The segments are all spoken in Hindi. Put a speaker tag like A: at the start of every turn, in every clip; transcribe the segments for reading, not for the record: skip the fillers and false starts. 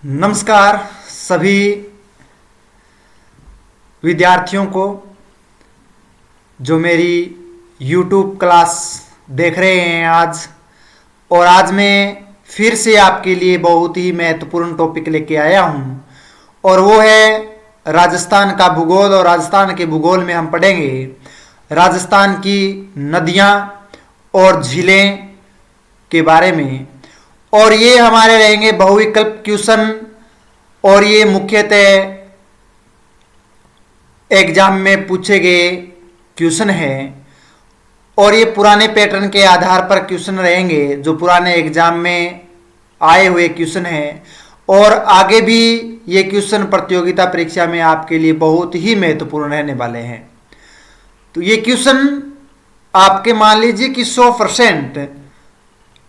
A: नमस्कार सभी विद्यार्थियों को जो मेरी YouTube क्लास देख रहे हैं आज। और आज मैं फिर से आपके लिए बहुत ही महत्वपूर्ण टॉपिक लेके आया हूँ और वो है राजस्थान का भूगोल। और राजस्थान के भूगोल में हम पढ़ेंगे राजस्थान की नदियाँ और झीलें के बारे में। और ये हमारे रहेंगे बहुविकल्प क्वेश्चन और ये मुख्यतः एग्जाम में पूछे गए क्वेश्चन हैं। और ये पुराने पैटर्न के आधार पर क्वेश्चन रहेंगे जो पुराने एग्जाम में आए हुए क्वेश्चन हैं। और आगे भी ये क्वेश्चन प्रतियोगिता परीक्षा में आपके लिए बहुत ही महत्वपूर्ण रहने वाले हैं। तो ये क्वेश्चन आपके मान लीजिए कि 100%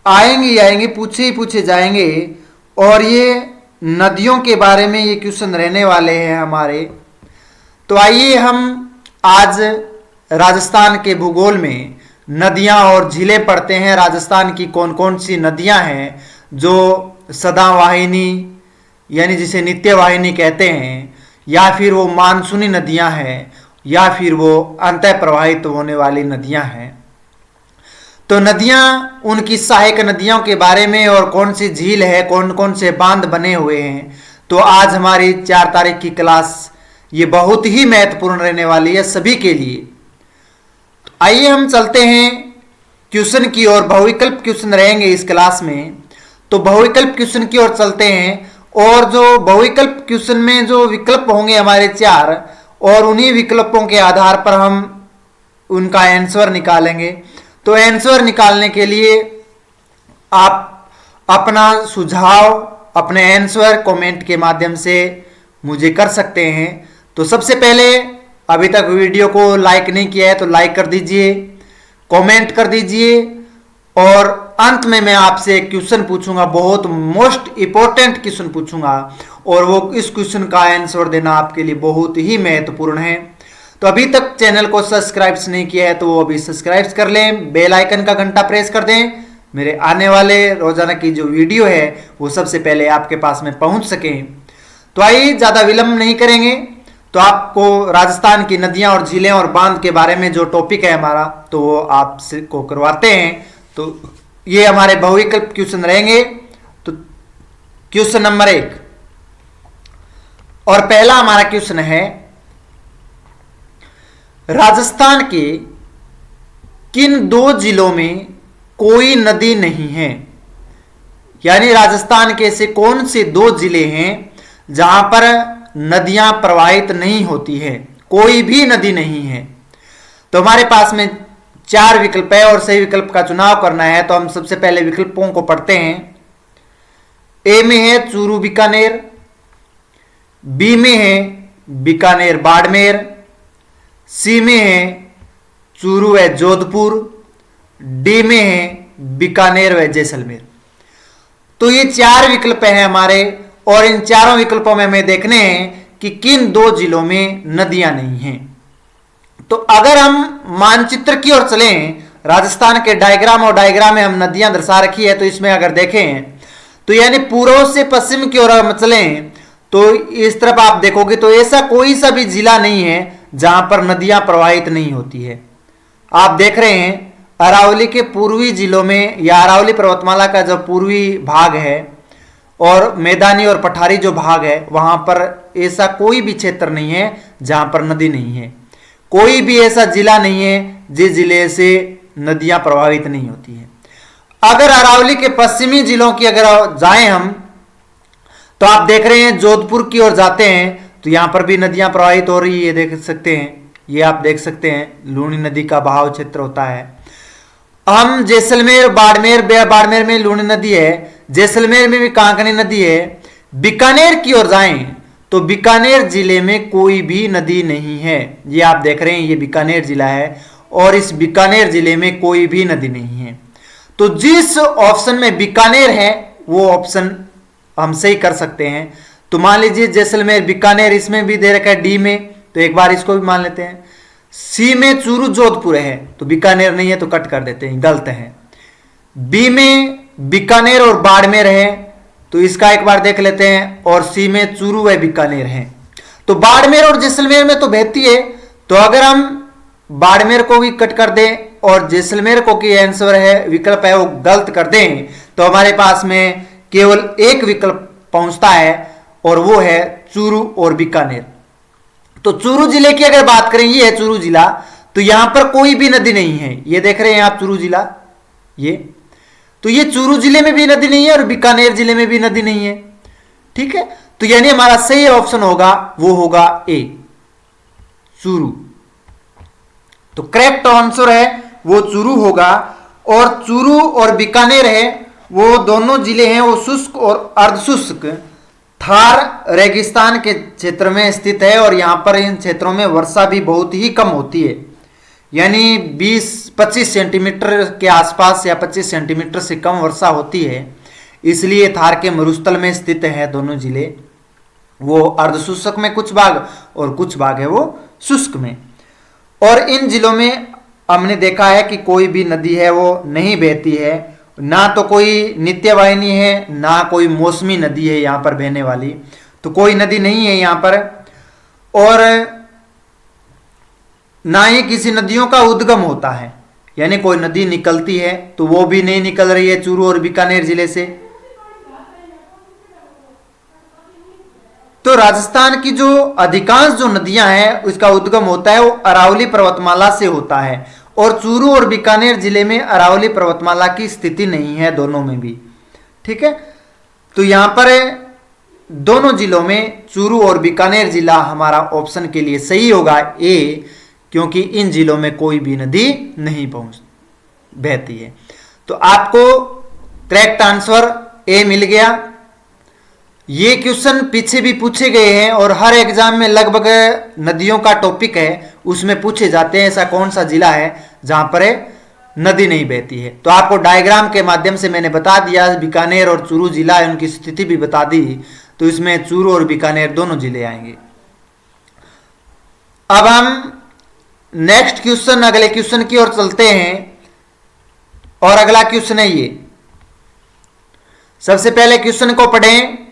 A: आएंगे पूछे ही पूछे जाएंगे। और ये नदियों के बारे में ये क्वेश्चन रहने वाले हैं हमारे। तो आइए हम आज राजस्थान के भूगोल में नदियां और झीलें पढ़ते हैं। राजस्थान की कौन कौन सी नदियां हैं जो सदावाहिनी यानी जिसे नित्य वाहिनी कहते हैं, या फिर वो मानसूनी नदियां हैं, या फिर वो अंतः प्रवाहित होने वाली नदियां हैं। तो नदियां, उनकी सहायक नदियों के बारे में और कौन सी झील है, कौन कौन से बांध बने हुए हैं। तो आज हमारी 4 तारीख की क्लास ये बहुत ही महत्वपूर्ण रहने वाली है सभी के लिए। तो आइए हम चलते हैं क्वेश्चन की ओर। बहुविकल्प क्वेश्चन रहेंगे इस क्लास में। तो बहुविकल्प क्वेश्चन की ओर चलते हैं। और जो बहुविकल्प क्वेश्चन में जो विकल्प होंगे हमारे 4, और उन्हीं विकल्पों के आधार पर हम उनका आंसर निकालेंगे। तो आंसर निकालने के लिए आप अपना सुझाव, अपने आंसर कमेंट के माध्यम से मुझे कर सकते हैं। तो सबसे पहले अभी तक वीडियो को लाइक नहीं किया है तो लाइक कर दीजिए, कमेंट कर दीजिए। और अंत में मैं आपसे एक क्वेश्चन पूछूंगा, बहुत मोस्ट इंपॉर्टेंट क्वेश्चन पूछूंगा, और वो इस क्वेश्चन का आंसर देना आपके लिए बहुत ही महत्वपूर्ण है। तो अभी तक चैनल को सब्सक्राइब नहीं किया है तो वो अभी सब्सक्राइब कर लें, बेल आइकन का घंटा प्रेस कर दें, मेरे आने वाले रोजाना की जो वीडियो है वो सबसे पहले आपके पास में पहुंच सके। तो आइए ज़्यादा विलंब नहीं करेंगे, तो आपको राजस्थान की नदियां और झीलें और बांध के बारे में जो टॉपिक है हमारा, तो वो आपसे को करवाते हैं। तो ये हमारे बहुविकल्प क्वेश्चन रहेंगे। तो क्वेश्चन नंबर 1 और पहला हमारा क्वेश्चन है, राजस्थान के किन 2 जिलों में कोई नदी नहीं है। यानी राजस्थान के ऐसे कौन से 2 जिले हैं जहां पर नदियां प्रवाहित नहीं होती है, कोई भी नदी नहीं है। तो हमारे पास में 4 विकल्प है और सही विकल्प का चुनाव करना है। तो हम सबसे पहले विकल्पों को पढ़ते हैं। ए में है चूरू बीकानेर, बी में है बीकानेर बाड़मेर, सी में है चूरू व जोधपुर, डी में है बीकानेर व जैसलमेर। तो ये 4 विकल्प हैं हमारे, और इन चारों विकल्पों में हमें देखने हैं कि किन 2 जिलों में नदियां नहीं हैं। तो अगर हम मानचित्र की ओर चलें, राजस्थान के डायग्राम और डायग्राम में हम नदियां दर्शा रखी है। तो इसमें अगर देखें तो यानी पूर्व से पश्चिम की ओर हम चलें तो इस तरफ आप देखोगे तो ऐसा कोई सा भी जिला नहीं है जहां पर नदियां प्रवाहित नहीं होती है। आप देख रहे हैं अरावली के पूर्वी जिलों में, या अरावली पर्वतमाला का जो पूर्वी भाग है और मैदानी और पठारी जो भाग है, वहां पर ऐसा कोई भी क्षेत्र नहीं है जहां पर नदी नहीं है। कोई भी ऐसा जिला नहीं है जिस जिले से नदियां प्रवाहित नहीं होती है। अगर अरावली के पश्चिमी जिलों की अगर जाएं हम, तो आप देख रहे हैं जोधपुर की ओर जाते हैं तो यहां पर भी नदियां प्रवाहित हो रही है, देख सकते हैं। ये आप देख सकते हैं लूनी नदी का बहाव क्षेत्र होता है। हम जैसलमेर बाड़मेर में लूनी नदी है, जैसलमेर में भी कांकनी नदी है। बीकानेर की ओर जाएं तो बीकानेर जिले में कोई भी नदी नहीं है। ये आप देख रहे हैं ये बीकानेर जिला है और इस बीकानेर जिले में कोई भी नदी नहीं है। तो जिस ऑप्शन में बीकानेर है वो ऑप्शन हम सही कर सकते हैं। तो मान लीजिए जैसलमेर बीकानेर, इसमें भी दे रखा है डी में, तो एक बार इसको भी मान लेते हैं। सी में चूरू जोधपुर है तो बीकानेर नहीं है तो कट कर देते हैं, गलत है। बी में बीकानेर और बाड़मेर है तो इसका एक बार देख लेते हैं। और सी में चूरू व बीकानेर है। तो बाड़मेर और जैसलमेर में तो बहती है, तो अगर हम बाड़मेर को भी कट कर दें और जैसलमेर को की आंसर है विकल्प है वो गलत कर दें, तो हमारे पास में केवल एक विकल्प पहुंचता है और वो है चूरू और बीकानेर। तो चूरू जिले की अगर बात करें, ये है चूरू जिला, तो यहां पर कोई भी नदी नहीं है। ये देख रहे हैं आप चूरू जिला, तो ये चूरू जिले में भी नदी नहीं है और बीकानेर जिले में भी नदी नहीं है। ठीक है, तो यानी हमारा सही ऑप्शन होगा वो होगा ए, चूरू। तो करेक्ट आंसर है वो चूरू होगा। और चूरू और बीकानेर है वो दोनों जिले हैं वो शुष्क और अर्धशुष्क थार रेगिस्तान के क्षेत्र में स्थित है। और यहां पर इन क्षेत्रों में वर्षा भी बहुत ही कम होती है, यानी 20-25 सेंटीमीटर के आसपास या 25 सेंटीमीटर से कम वर्षा होती है। इसलिए थार के मरुस्थल में स्थित है दोनों जिले, वो अर्धशुष्क में कुछ भाग और कुछ भाग है वो शुष्क में। और इन जिलों में हमने देखा है कि कोई भी नदी है वो नहीं बहती है, ना तो कोई नित्य वाहिनी है ना कोई मौसमी नदी है यहाँ पर बहने वाली, तो कोई नदी नहीं है यहाँ पर। और ना ही किसी नदियों का उद्गम होता है, यानी कोई नदी निकलती है तो वो भी नहीं निकल रही है चूरू और बीकानेर जिले से। तो राजस्थान की जो अधिकांश जो नदियां हैं उसका उद्गम होता है वो अरावली पर्वतमाला से होता है। और चूरू और बीकानेर जिले में अरावली पर्वतमाला की स्थिति नहीं है दोनों में भी। ठीक है, तो यहां पर दोनों जिलों में चूरू और बीकानेर जिला हमारा ऑप्शन के लिए सही होगा ए, क्योंकि इन जिलों में कोई भी नदी नहीं बहती है। तो आपको करेक्ट आंसर ए मिल गया। ये क्वेश्चन पीछे भी पूछे गए हैं और हर एग्जाम में लगभग नदियों का टॉपिक है उसमें पूछे जाते हैं ऐसा कौन सा जिला है जहां पर नदी नहीं बहती है। तो आपको डायग्राम के माध्यम से मैंने बता दिया, बीकानेर और चूरू जिला है उनकी स्थिति भी बता दी, तो इसमें चूरू और बीकानेर दोनों जिले आएंगे। अब हम नेक्स्ट क्वेश्चन अगले क्वेश्चन की ओर चलते हैं। और अगला क्वेश्चन है ये, सबसे पहले क्वेश्चन को पढ़ें।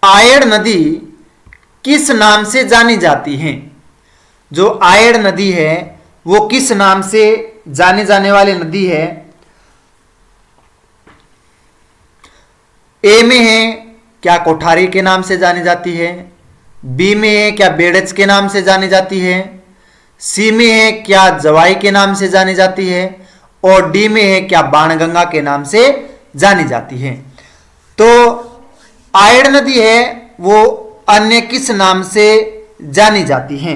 A: आयड़ नदी किस नाम से जानी जाती है? जो आयड़ नदी है वो किस नाम से जानी जाने वाली नदी है? ए में है क्या कोठारी के नाम से जानी जाती है, बी में है क्या बेड़च के नाम से जानी जाती है, सी में है क्या जवाई के नाम से जानी जाती है, और डी में है क्या बाणगंगा के नाम से जानी जाती है। तो आयड़ नदी है वो अन्य किस नाम से जानी जाती है?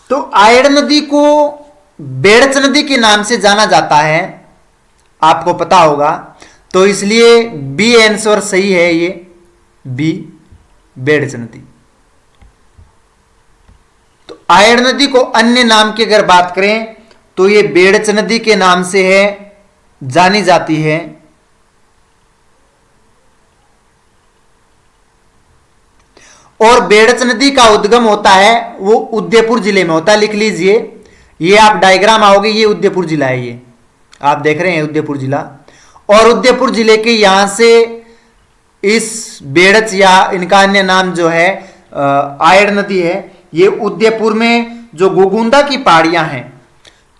A: तो आयड़ नदी को बेड़च नदी के नाम से जाना जाता है, आपको पता होगा, तो इसलिए बी आंसर सही है, ये बी बेड़च नदी। तो आयड़ नदी को अन्य नाम की अगर बात करें तो ये बेड़च नदी के नाम से है जानी जाती है। और बेड़च नदी का उद्गम होता है वो उदयपुर जिले में होता है, लिख लीजिए, ये आप डायग्राम आओगे, ये उदयपुर जिला है, ये आप देख रहे हैं उदयपुर जिला। और उदयपुर जिले के यहां से इस बेड़च या इनका अन्य नाम जो है आयड़ नदी है, ये उदयपुर में जो गोगुंदा की पहाड़ियां हैं,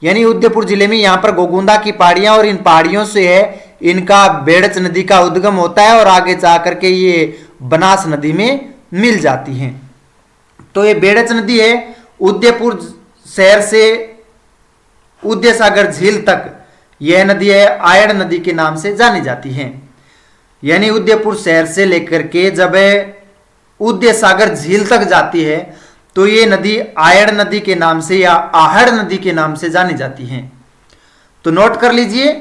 A: यानी उदयपुर जिले में यहां पर गोगुंदा की पहाड़ियां और इन पहाड़ियों से है इनका बेड़च नदी का उद्गम होता है और आगे जाकर के ये बनास नदी में मिल जाती हैं। तो ये बेड़च नदी है उदयपुर शहर से उदय सागर झील तक, यह नदी है आयड़ नदी के नाम से जानी जाती है। यानी उदयपुर शहर से लेकर के जब उदय सागर झील तक जाती है तो ये नदी आयड़ नदी के नाम से या आहड़ नदी के नाम से जानी जाती है। तो नोट कर लीजिए,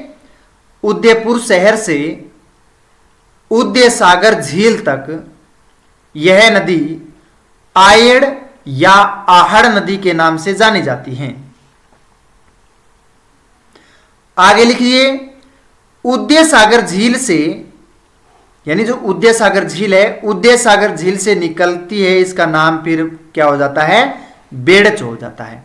A: उदयपुर शहर से उदय सागर झील तक यह नदी आयड़ या आहड़ नदी के नाम से जानी जाती है। आगे लिखिए, उदय सागर झील से, यानी जो उदय सागर झील है, उदय सागर झील से निकलती है, इसका नाम फिर क्या हो जाता है, बेड़च हो जाता है।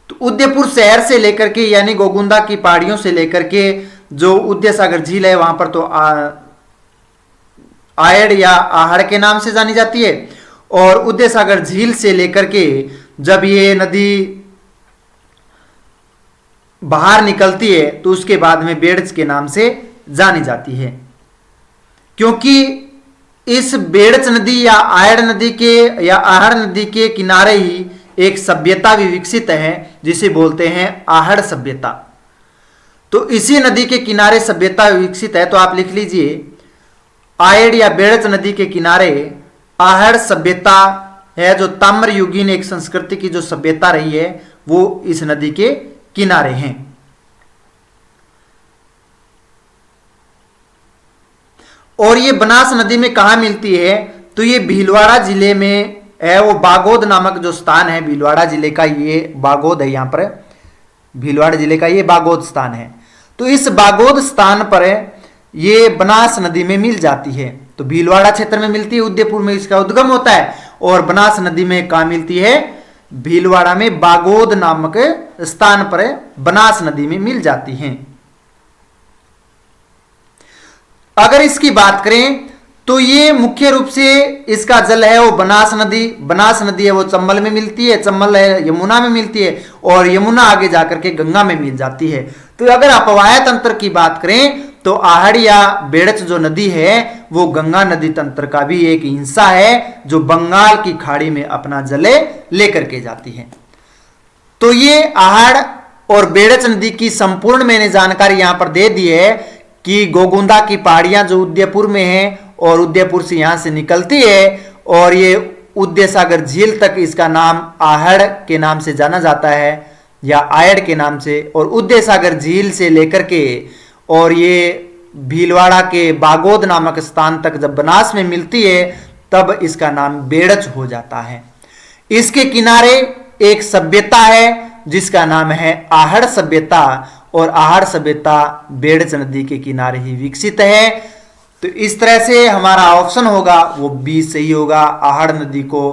A: तो उदयपुर शहर से लेकर के यानी गोगुंदा की पहाड़ियों से लेकर के जो उदय सागर झील है वहां पर तो आयड़ या आहड़ के नाम से जानी जाती है। और उदय सागर झील से लेकर के जब ये नदी बाहर निकलती है तो उसके बाद में बेड़च के नाम से जानी जाती है, क्योंकि इस बेड़च नदी या आयड़ नदी के या आहड़ नदी के किनारे ही एक सभ्यता भी विकसित है जिसे बोलते हैं आहड़ सभ्यता। तो इसी नदी के किनारे सभ्यता विकसित है, तो आप लिख लीजिए आयड़ या बेड़च नदी के किनारे आहड़ सभ्यता है, जो ताम्र युगीन एक संस्कृति की जो सभ्यता रही है वो इस नदी के किनारे हैं। और ये बनास नदी में कहां मिलती है, तो ये भीलवाड़ा जिले में है। वो बागोद नामक जो स्थान है भीलवाड़ा जिले का, ये बागोद है, यहां पर भीलवाड़ा जिले का ये बागोद स्थान है। तो इस बागोद स्थान पर ये बनास नदी में मिल जाती है। तो भीलवाड़ा क्षेत्र में मिलती है, उदयपुर में इसका उद्गम होता है, और बनास नदी में कहां मिलती है, भीलवाड़ा में बागोद नामक स्थान पर बनास नदी में मिल जाती हैं। अगर इसकी बात करें तो ये मुख्य रूप से इसका जल है वो बनास नदी है वो चंबल में मिलती है, चंबल है यमुना में मिलती है, और यमुना आगे जाकर के गंगा में मिल जाती है। तो अगर अपवाय तंत्र की बात करें तो आहड़ या बेड़च जो नदी है वो गंगा नदी तंत्र का भी एक हिस्सा है जो बंगाल की खाड़ी में अपना जल लेकर के जाती है। तो ये आहड़ और बेड़च नदी की संपूर्ण मैंने जानकारी यहां पर दे दी है कि गोगुंदा की पहाड़ियां जो उदयपुर में है और उदयपुर से यहां से निकलती है, और ये उदय सागर झील तक इसका नाम आहड़ के नाम से जाना जाता है या आयड़ के नाम से, और उदय सागर झील से लेकर के और ये भीलवाड़ा के बागोद नामक स्थान तक जब बनास में मिलती है तब इसका नाम बेड़च हो जाता है। इसके किनारे एक सभ्यता है जिसका नाम है आहड़ सभ्यता, और आहड़ सभ्यता बेड़च नदी के किनारे ही विकसित है। तो इस तरह से हमारा ऑप्शन होगा वो बी सही होगा। आहड़ नदी को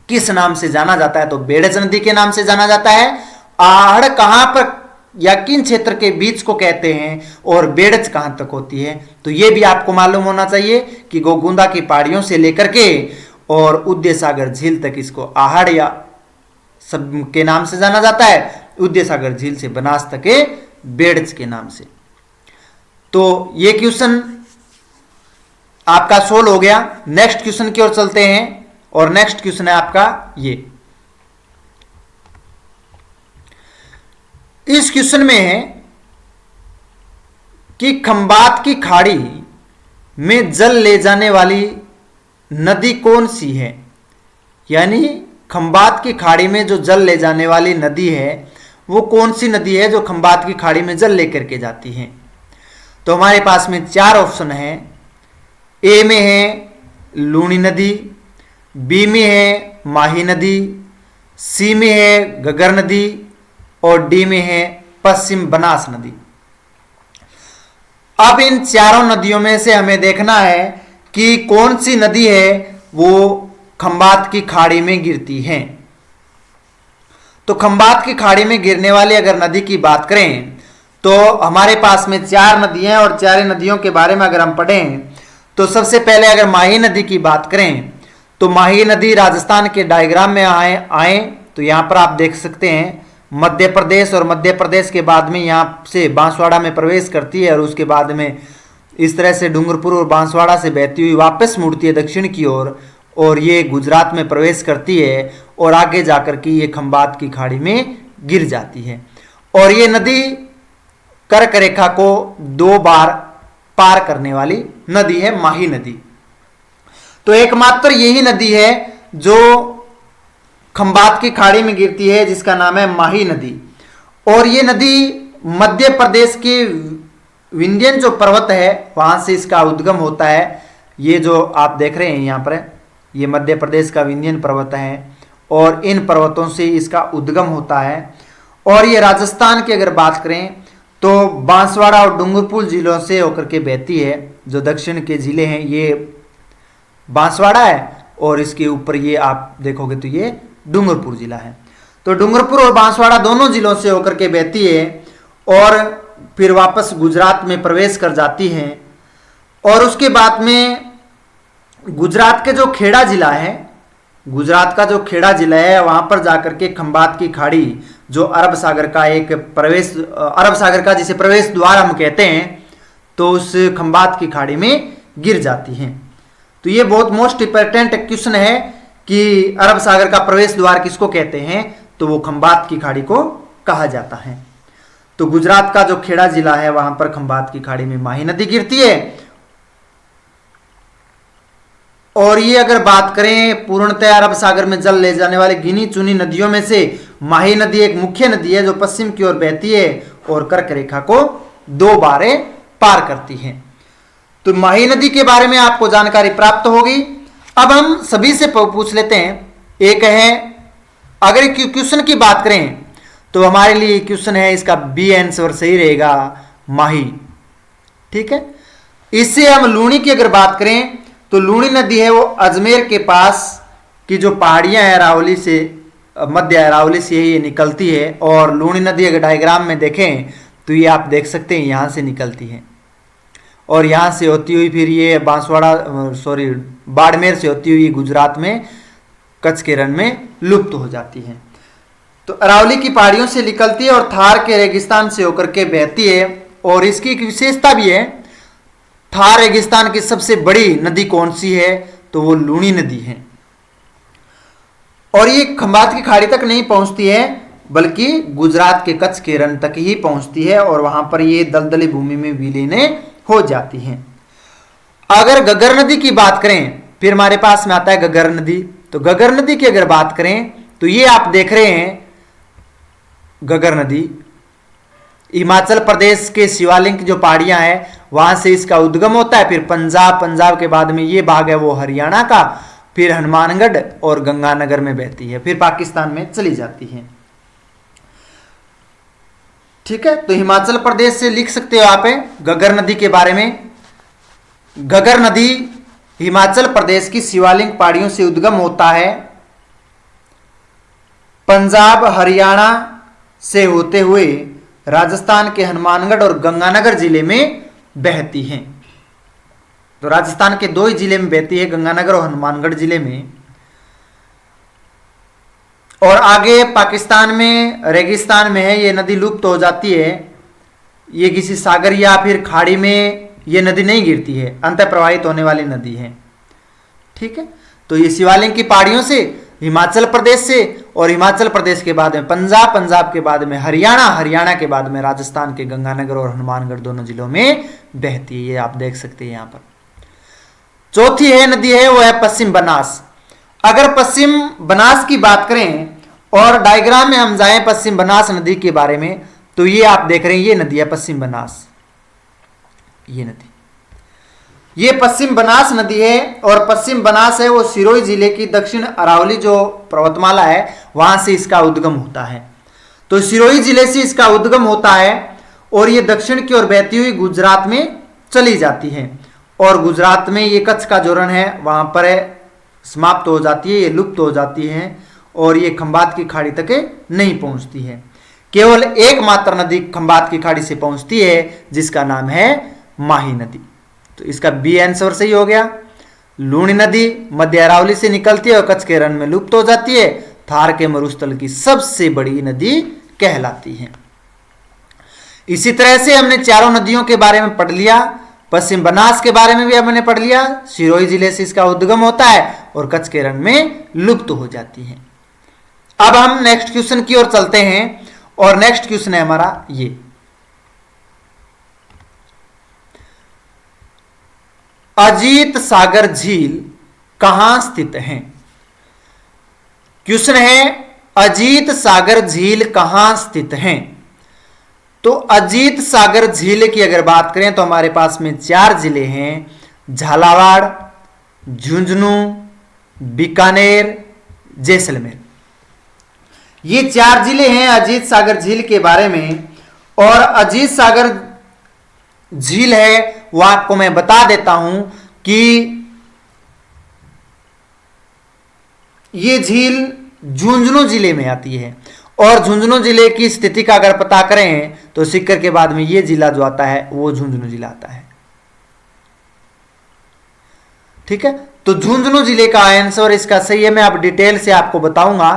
A: किस नाम से जाना जाता है, तो बेड़च नदी के नाम से जाना जाता है। आहड़ कहां पर या किन क्षेत्र के बीच को कहते हैं और बेड़च कहां तक होती है, तो यह भी आपको मालूम होना चाहिए कि गोगुंदा की पहाड़ियों से लेकर के और उदय सागर झील तक इसको आहड़ या सब के नाम से जाना जाता है, उदय सागर झील से बनास तक बेड़च के नाम से। तो ये क्वेश्चन आपका सोल्व हो गया। नेक्स्ट क्वेश्चन की ओर चलते हैं, और नेक्स्ट क्वेश्चन है आपका ये। इस क्वेश्चन में है कि खंबात की खाड़ी में जल ले जाने वाली नदी कौन सी है, यानी खंबात की खाड़ी में जो जल ले जाने वाली नदी है वो कौन सी नदी है जो खंबात की खाड़ी में जल लेकर के जाती है। तो हमारे पास में 4 ऑप्शन है। ए में है लूनी नदी, बी में है माही नदी, सी में है घग्गर नदी, और डी में है पश्चिम बनास नदी। अब इन चारों नदियों में से हमें देखना है कि कौन सी नदी है वो खंबात की खाड़ी में गिरती है। तो खंबात की खाड़ी में गिरने वाली अगर नदी की बात करें तो हमारे पास में 4 नदियां हैं, और 4 नदियों के बारे में अगर हम पढ़ें तो सबसे पहले अगर माही नदी की बात करें तो माही नदी राजस्थान के डायग्राम में आए तो यहां पर आप देख सकते हैं मध्य प्रदेश, और मध्य प्रदेश के बाद में यहाँ से बांसवाड़ा में प्रवेश करती है, और उसके बाद में इस तरह से डूंगरपुर और बांसवाड़ा से बहती हुई वापस मुड़ती है दक्षिण की ओर, और ये गुजरात में प्रवेश करती है, और आगे जाकर के ये खंबात की खाड़ी में गिर जाती है। और ये नदी कर्क रेखा को 2 बार पार करने वाली नदी है माही नदी। तो एकमात्र यही नदी है जो खंबात की खाड़ी में गिरती है जिसका नाम है माही नदी। और ये नदी मध्य प्रदेश के विंध्यन जो पर्वत है वहां से इसका उद्गम होता है। ये जो आप देख रहे हैं यहाँ पर ये मध्य प्रदेश का विंध्यन पर्वत है, और इन पर्वतों से इसका उद्गम होता है। और ये राजस्थान की अगर बात करें तो बांसवाड़ा और डूंगरपुर जिलों से होकर के बहती है। जो दक्षिण के जिले हैं ये बांसवाड़ा है, और इसके ऊपर ये आप देखोगे तो ये डूंगरपुर जिला है। तो डूंगरपुर और बांसवाड़ा दोनों जिलों से होकर के बहती है, और फिर वापस गुजरात में प्रवेश कर जाती हैं और उसके बाद में गुजरात के जो खेड़ा जिला है, गुजरात का जो खेड़ा जिला है वहां पर जाकर के खंबात की खाड़ी जो अरब सागर का एक प्रवेश, अरब सागर का जिसे प्रवेश द्वार हम कहते हैं, तो उस खंबात की खाड़ी में गिर जाती हैं। तो ये बहुत मोस्ट इंपॉर्टेंट क्वेश्चन है कि अरब सागर का प्रवेश द्वार किसको कहते हैं, तो वो खंबात की खाड़ी को कहा जाता है। तो गुजरात का जो खेड़ा जिला है वहां पर खंबात की खाड़ी में माही नदी गिरती है। और ये अगर बात करें पूर्णतः अरब सागर में जल ले जाने वाली गिनी चुनी नदियों में से माही नदी एक मुख्य नदी है जो पश्चिम की ओर बहती है और कर्क रेखा को 2 बारें पार करती है। तो माही नदी के बारे में आपको जानकारी प्राप्त होगी। अब हम सभी से पूछ लेते हैं। एक है, अगर क्वेश्चन की बात करें तो हमारे लिए क्वेश्चन है, इसका बी आंसर सही रहेगा, माही। ठीक है। इससे हम लूणी की अगर बात करें तो लूणी नदी है वो अजमेर के पास की जो पहाड़ियां हैं अरावली से, मध्य अरावली से ये निकलती है। और लूणी नदी अगर डायग्राम में देखें तो ये आप देख सकते हैं यहां से निकलती है और यहां से होती हुई फिर ये बाड़मेर से होती हुई गुजरात में कच्छ के रण में लुप्त हो जाती है। तो अरावली की पहाड़ियों से निकलती है और थार के रेगिस्तान से होकर के बहती है। और इसकी एक विशेषता भी है, थार रेगिस्तान की सबसे बड़ी नदी कौन सी है, तो वो लूणी नदी है। और ये खंबात की खाड़ी तक नहीं पहुंचती है बल्कि गुजरात के कच्छ के रण तक ही पहुंचती है और वहां पर ये दलदली भूमि में विलीन हो जाती हैं। अगर घग्गर नदी की बात करें, फिर हमारे पास में आता है घग्गर नदी। तो घग्गर नदी की अगर बात करें तो ये आप देख रहे हैं घग्गर नदी हिमाचल प्रदेश के शिवालिक जो पहाड़ियां हैं वहां से इसका उद्गम होता है। फिर पंजाब के बाद में ये भाग है वो हरियाणा का, फिर हनुमानगढ़ और गंगानगर में बहती है, फिर पाकिस्तान में चली जाती है। ठीक है। तो हिमाचल प्रदेश से लिख सकते हो आप घग्गर नदी के बारे में। घग्गर नदी हिमाचल प्रदेश की शिवालिक पहाड़ियों से उद्गम होता है, पंजाब हरियाणा से होते हुए राजस्थान के हनुमानगढ़ और गंगानगर जिले में बहती हैं। तो राजस्थान के 2 ही जिले में बहती है, गंगानगर और हनुमानगढ़ जिले में। और आगे पाकिस्तान में रेगिस्तान में है, ये नदी लुप्त हो जाती है। ये किसी सागर या फिर खाड़ी में ये नदी नहीं गिरती है, अंतः प्रवाहित होने वाली नदी है। ठीक है। तो ये शिवालिक की पहाड़ियों से हिमाचल प्रदेश से, और हिमाचल प्रदेश के बाद में पंजाब के बाद में हरियाणा के बाद में राजस्थान के गंगानगर और हनुमानगढ़ दोनों जिलों में बहती है। ये आप देख सकते हैं यहां पर। चौथी है नदी है वो है पश्चिम बनास। अगर पश्चिम बनास की बात करें और डायग्राम में हम जाएं पश्चिम बनास नदी के बारे में, तो ये आप देख रहे हैं ये नदी है पश्चिम बनास। ये नदी ये पश्चिम बनास नदी है और पश्चिम बनास है वो सिरोही जिले की दक्षिण अरावली जो पर्वतमाला है वहां से इसका उद्गम होता है। तो सिरोही जिले से इसका उद्गम होता है और ये दक्षिण की ओर बहती हुई गुजरात में चली जाती है और गुजरात में ये कच्छ का जो रण है वहां पर समाप्त हो जाती है, ये लुप्त हो जाती है और ये खंबात की खाड़ी तक नहीं पहुंचती है। केवल एकमात्र नदी खंबात की खाड़ी से पहुंचती है जिसका नाम है माही नदी। तो इसका बी आंसर सही हो गया। लूणी नदी मध्य अरावली से निकलती है और कच्छ के रण में लुप्त हो जाती है, थार के मरुस्थल की सबसे बड़ी नदी कहलाती है। इसी तरह से हमने चारों नदियों के बारे में पढ़ लिया। पश्चिम बनास के बारे में भी हमने पढ़ लिया, सिरोही जिले से इसका उद्गम होता है और कच्छ के रण में लुप्त हो जाती है। अब हम नेक्स्ट क्वेश्चन की ओर चलते हैं और नेक्स्ट क्वेश्चन है हमारा ये, अजीत सागर झील कहां स्थित है। क्वेश्चन है अजीत सागर झील कहां स्थित है। तो अजीत सागर झील की अगर बात करें तो हमारे पास में 4 जिले हैं, झालावाड़, झुंझुनू, बीकानेर, जैसलमेर। ये 4 जिले हैं अजीत सागर झील के बारे में। और अजीत सागर झील है वो आपको मैं बता देता हूं कि ये झील झुंझुनू जिले में आती है और झुंझुनू जिले की स्थिति का अगर पता करें तो सीकर के बाद में ये जिला जो आता है वो झुंझुनू जिला आता है। ठीक है, तो झुंझुनू जिले का आंसर इसका सही है। मैं अब डिटेल से आपको बताऊंगा,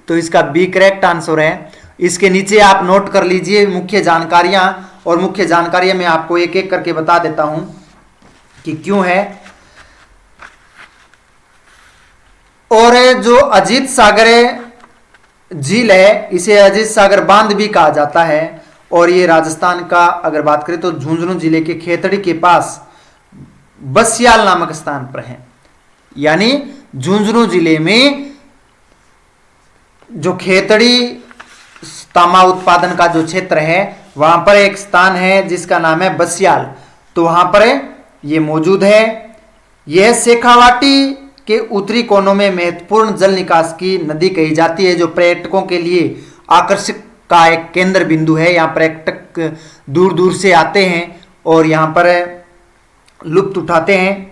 A: तो इसका बी करेक्ट आंसर है। इसके नीचे आप नोट कर लीजिए मुख्य जानकारियां, और मुख्य जानकारियां मैं आपको एक एक करके बता देता हूं कि क्यों है। और जो अजीत सागर झील है, इसे अजीत सागर बांध भी कहा जाता है, और ये राजस्थान का अगर बात करें तो झुंझुनू जिले के खेतड़ी के पास बसियाल नामक स्थान पर है। यानी झुंझुनू जिले में जो खेतड़ी तांबा उत्पादन का जो क्षेत्र है वहां पर एक स्थान है जिसका नाम है बसियाल, तो वहां पर ये मौजूद है। यह शेखावाटी के उत्तरी कोनों में महत्वपूर्ण जल निकास की नदी कही जाती है, जो पर्यटकों के लिए आकर्षक का एक केंद्र बिंदु है। यहाँ पर्यटक दूर दूर से आते हैं और यहाँ पर लुत्फ उठाते हैं।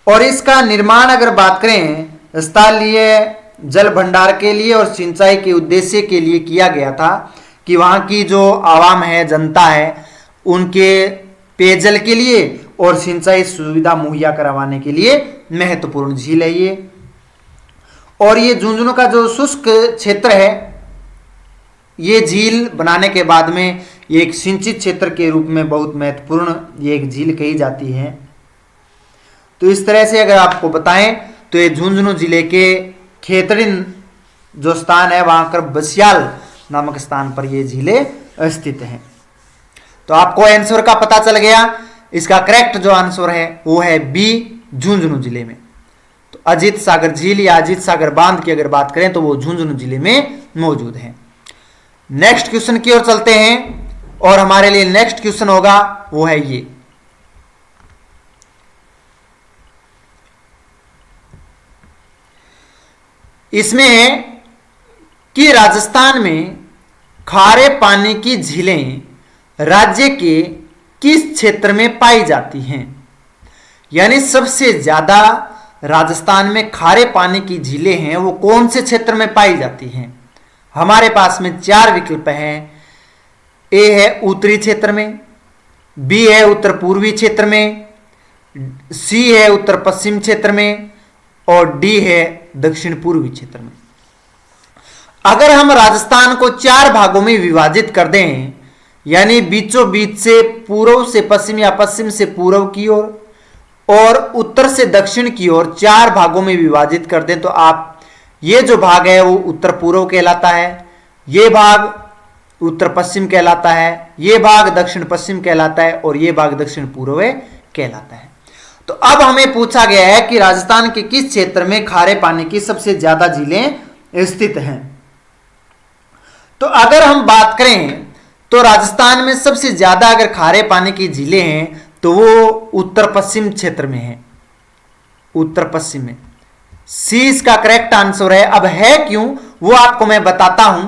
A: और इसका निर्माण अगर बात करें स्थलीय जल भंडार के लिए और सिंचाई के उद्देश्य के लिए किया गया था, कि वहाँ की जो आवाम है, जनता है, उनके पेयजल के लिए और सिंचाई सुविधा मुहैया करवाने के लिए महत्वपूर्ण झील है ये। और ये झुंझुनू का जो शुष्क क्षेत्र है, ये झील बनाने के बाद में ये एक सिंचित क्षेत्र के रूप में बहुत महत्वपूर्ण ये एक झील कही जाती है। तो इस तरह से अगर आपको बताएं तो ये झुंझुनू जिले के खेतड़ी जो स्थान है वहां पर बसियाल नामक स्थान पर ये झीलें स्थित हैं। तो आपको आंसर का पता चल गया। इसका करेक्ट जो आंसर है वो है बी, झुंझुनू जिले में। तो अजीत सागर झील या अजीत सागर बांध की अगर बात करें तो वो झुंझुनू जिले में मौजूद है। नेक्स्ट क्वेश्चन की ओर चलते हैं, और हमारे लिए नेक्स्ट क्वेश्चन होगा वो है ये। इसमें है कि राजस्थान में खारे पानी की झीलें राज्य के किस क्षेत्र में पाई जाती हैं। यानी सबसे ज्यादा राजस्थान में खारे पानी की झीलें हैं वो कौन से क्षेत्र में पाई जाती हैं। हमारे पास में चार विकल्प हैं। ए है उत्तरी क्षेत्र में, बी है उत्तर पूर्वी क्षेत्र में, सी है उत्तर पश्चिम क्षेत्र में, और डी है दक्षिण पूर्वी क्षेत्र में। अगर हम राजस्थान को चार भागों में विभाजित कर दें, यानी बीचों बीच से पूर्व से पश्चिम या पश्चिम से पूर्व की ओर और उत्तर से दक्षिण की ओर चार भागों में विभाजित कर दें, तो आप ये जो भाग है वो उत्तर पूर्व कहलाता है, ये भाग उत्तर पश्चिम कहलाता है, ये भाग दक्षिण पश्चिम कहलाता है, और ये भाग दक्षिण पूर्व कहलाता है। तो अब हमें पूछा गया है कि राजस्थान के किस क्षेत्र में खारे पानी की सबसे ज्यादा झीलें स्थित हैं। तो अगर हम बात करें तो राजस्थान में सबसे ज्यादा अगर खारे पानी की झीलें हैं तो वो उत्तर पश्चिम क्षेत्र में है, उत्तर पश्चिम में। सी इसका करेक्ट आंसर है। अब है क्यों वो आपको मैं बताता हूं।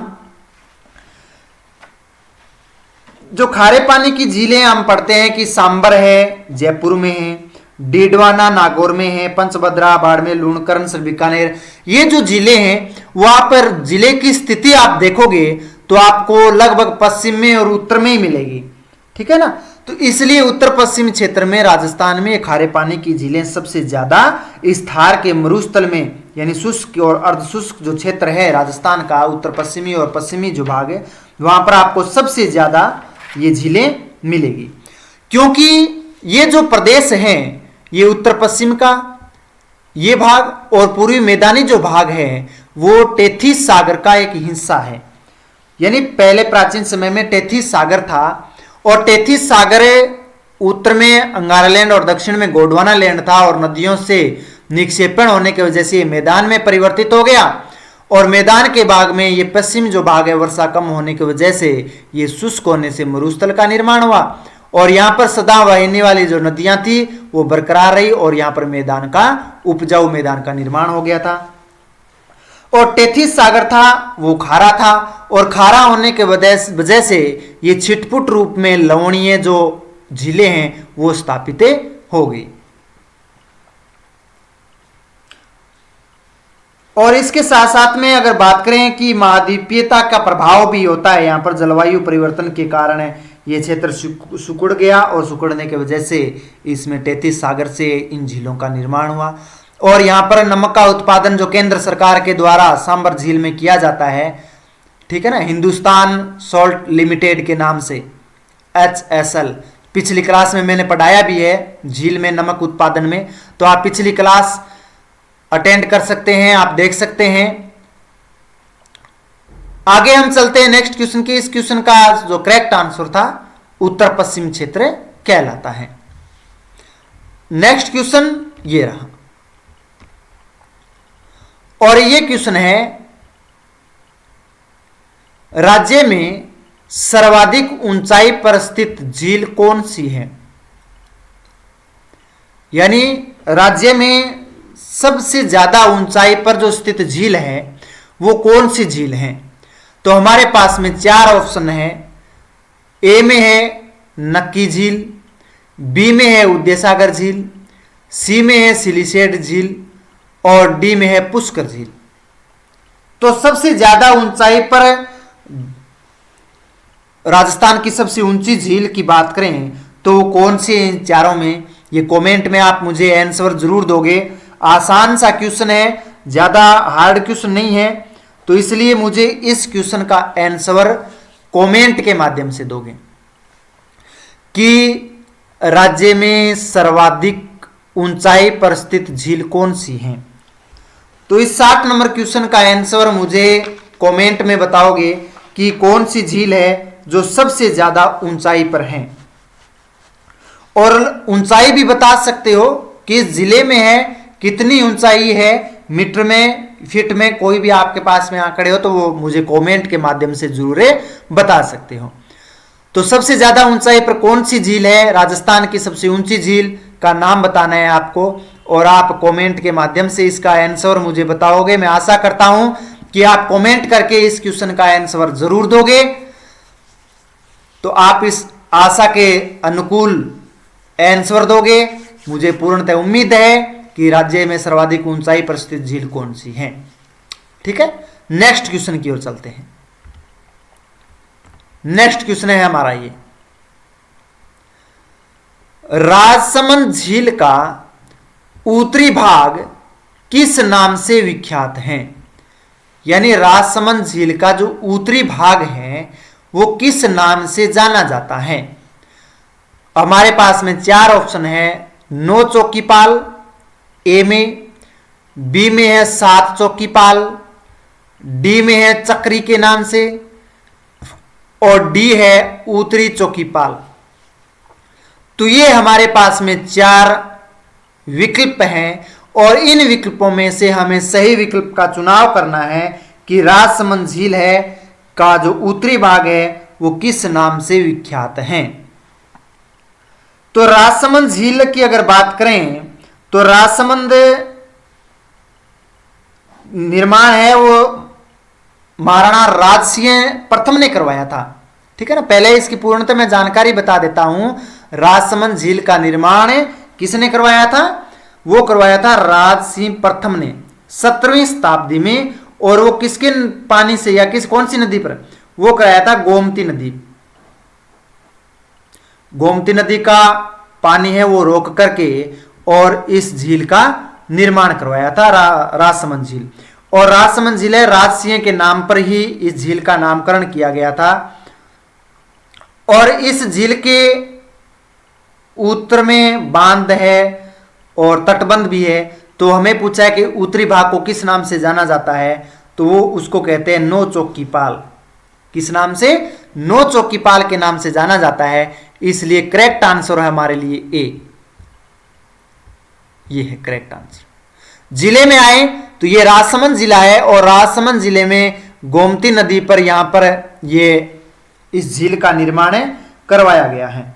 A: जो खारे पानी की झीलें हम पढ़ते हैं कि सांबर है जयपुर में है, डीडवाना नागौर में है, पंचभद्रा बाड़मेर लूणकरण बीकानेर, ये जो जिले हैं वहां पर जिले की स्थिति आप देखोगे तो आपको लगभग पश्चिम में और उत्तर में ही मिलेगी। ठीक है ना, तो इसलिए उत्तर पश्चिम क्षेत्र में राजस्थान में खारे पानी की झीलें सबसे ज्यादा इस थार के मरुस्थल में, यानी शुष्क और अर्धशुष्क जो क्षेत्र है राजस्थान का, उत्तर पश्चिमी और पश्चिमी जो भाग है वहां पर आपको सबसे ज्यादा ये झीलें मिलेगी। क्योंकि ये जो प्रदेश हैं ये उत्तर पश्चिम का ये भाग और पूर्वी मैदानी जो भाग है वो टेथिस सागर का एक हिस्सा है। यानी पहले प्राचीन समय में टेथिस सागर था, और टेथिस सागर उत्तर में अंगारालैंड और दक्षिण में गोंडवाना लैंड था, और नदियों से निक्षेपण होने की वजह से ये मैदान में परिवर्तित हो गया, और मैदान के भाग में ये पश्चिम जो भाग है वर्षा कम होने की वजह से ये शुष्क होने से मरुस्थल का निर्माण हुआ, और यहाँ पर सदा बहने वाली जो नदियां थी वो बरकरार रही, और यहाँ पर मैदान का उपजाऊ मैदान का निर्माण हो गया था। और टेथिस सागर था वो खारा था, और खारा होने के वजह से ये छिटपुट रूप में लवणीय जो झीलें हैं वो स्थापित हो गई। और इसके साथ साथ में अगर बात करें कि महाद्वीपीयता का प्रभाव भी होता है, यहाँ पर जलवायु परिवर्तन के कारण ये क्षेत्र सिकुड़ गया और सिकुड़ने की वजह से इसमें 33 सागर से इन झीलों का निर्माण हुआ। और यहाँ पर नमक का उत्पादन जो केंद्र सरकार के द्वारा सांबर झील में किया जाता है, ठीक है ना, हिंदुस्तान सॉल्ट लिमिटेड के नाम से, HSL, पिछली क्लास में मैंने पढ़ाया भी है झील में नमक उत्पादन में, तो आप पिछली क्लास अटेंड कर सकते हैं, आप देख सकते हैं। आगे हम चलते हैं नेक्स्ट क्वेश्चन की। इस क्वेश्चन का जो करेक्ट आंसर था उत्तर पश्चिम क्षेत्र कहलाता है। नेक्स्ट क्वेश्चन ये रहा, और ये क्वेश्चन है राज्य में सर्वाधिक ऊंचाई पर स्थित झील कौन सी है? यानी राज्य में सबसे ज्यादा ऊंचाई पर जो स्थित झील है वो कौन सी झील है? तो हमारे पास में 4 ऑप्शन है। ए में है नक्की झील, बी में है उदयसागर झील, सी में है सिलिसेट झील और डी में है पुष्कर झील। तो सबसे ज्यादा ऊंचाई पर राजस्थान की सबसे ऊंची झील की बात करें तो वो कौन सी है इन चारों में? ये कमेंट में आप मुझे आंसर जरूर दोगे। आसान सा क्वेश्चन है, ज्यादा हार्ड क्वेश्चन नहीं है, तो इसलिए मुझे इस क्वेश्चन का आंसर कमेंट के माध्यम से दोगे कि राज्य में सर्वाधिक ऊंचाई पर स्थित झील कौन सी है। तो इस 60 नंबर क्वेश्चन का आंसर मुझे कमेंट में बताओगे कि कौन सी झील है जो सबसे ज्यादा ऊंचाई पर है, और ऊंचाई भी बता सकते हो कि इस जिले में है, कितनी ऊंचाई है, मीटर में, फीट में, कोई भी आपके पास में आंकड़े हो तो वो मुझे कमेंट के माध्यम से जरूर बता सकते हो। तो सबसे ज्यादा ऊंचाई पर कौन सी झील है, राजस्थान की सबसे ऊंची झील का नाम बताना है आपको, और आप कमेंट के माध्यम से इसका आंसर मुझे बताओगे। मैं आशा करता हूं कि आप कमेंट करके इस क्वेश्चन का आंसर जरूर दोगे। तो आप इस आशा के अनुकूल आंसर दोगे, मुझे पूर्णतः उम्मीद है कि राज्य में सर्वाधिक ऊंचाई पर स्थित झील कौन सी है। ठीक है, नेक्स्ट क्वेश्चन की ओर चलते हैं। नेक्स्ट क्वेश्चन है हमारा ये, राजसमंद झील का उत्तरी भाग किस नाम से विख्यात है? यानी राजसमंद झील का जो उत्तरी भाग है वो किस नाम से जाना जाता है? हमारे पास में 4 ऑप्शन है। नौ चौकीपाल ए में, बी में है 7 चौकीपाल, डी में है चक्री के नाम से, और डी है उत्तरी चौकीपाल। तो ये हमारे पास में 4 विकल्प हैं, और इन विकल्पों में से हमें सही विकल्प का चुनाव करना है कि राजसमंद झील है का जो उत्तरी भाग है वो किस नाम से विख्यात है। तो राजसमंद झील की अगर बात करें तो राजसमंद निर्माण है वो महाराणा राजसिंह प्रथम ने करवाया था। ठीक है ना, पहले इसकी पूर्णतः मैं जानकारी बता देता हूं। राजसमंद झील का निर्माण किसने करवाया था? वो करवाया था राजसिंह प्रथम ने 17वीं शताब्दी में, और वो किसके पानी से या कौन सी नदी पर? वो कराया था गोमती नदी। गोमती नदी का पानी है वो रोक करके और इस झील का निर्माण करवाया था राजसमंद झील। और राजसमंद झील है राजसिंह के नाम पर ही इस झील का नामकरण किया गया था। और इस झील के उत्तर में बांध है और तटबंध भी है। तो हमें पूछा है कि उत्तरी भाग को किस नाम से जाना जाता है, तो वो उसको कहते हैं नौ चौकीपाल। किस नाम से? नौ चौकीपाल के नाम से जाना जाता है। इसलिए करेक्ट आंसर है हमारे लिए ए, ये है करेक्ट आंसर। जिले में आए तो ये राजसमंद जिला है, और राजसमंद जिले में गोमती नदी पर यहां पर ये इस झील का निर्माण करवाया गया है।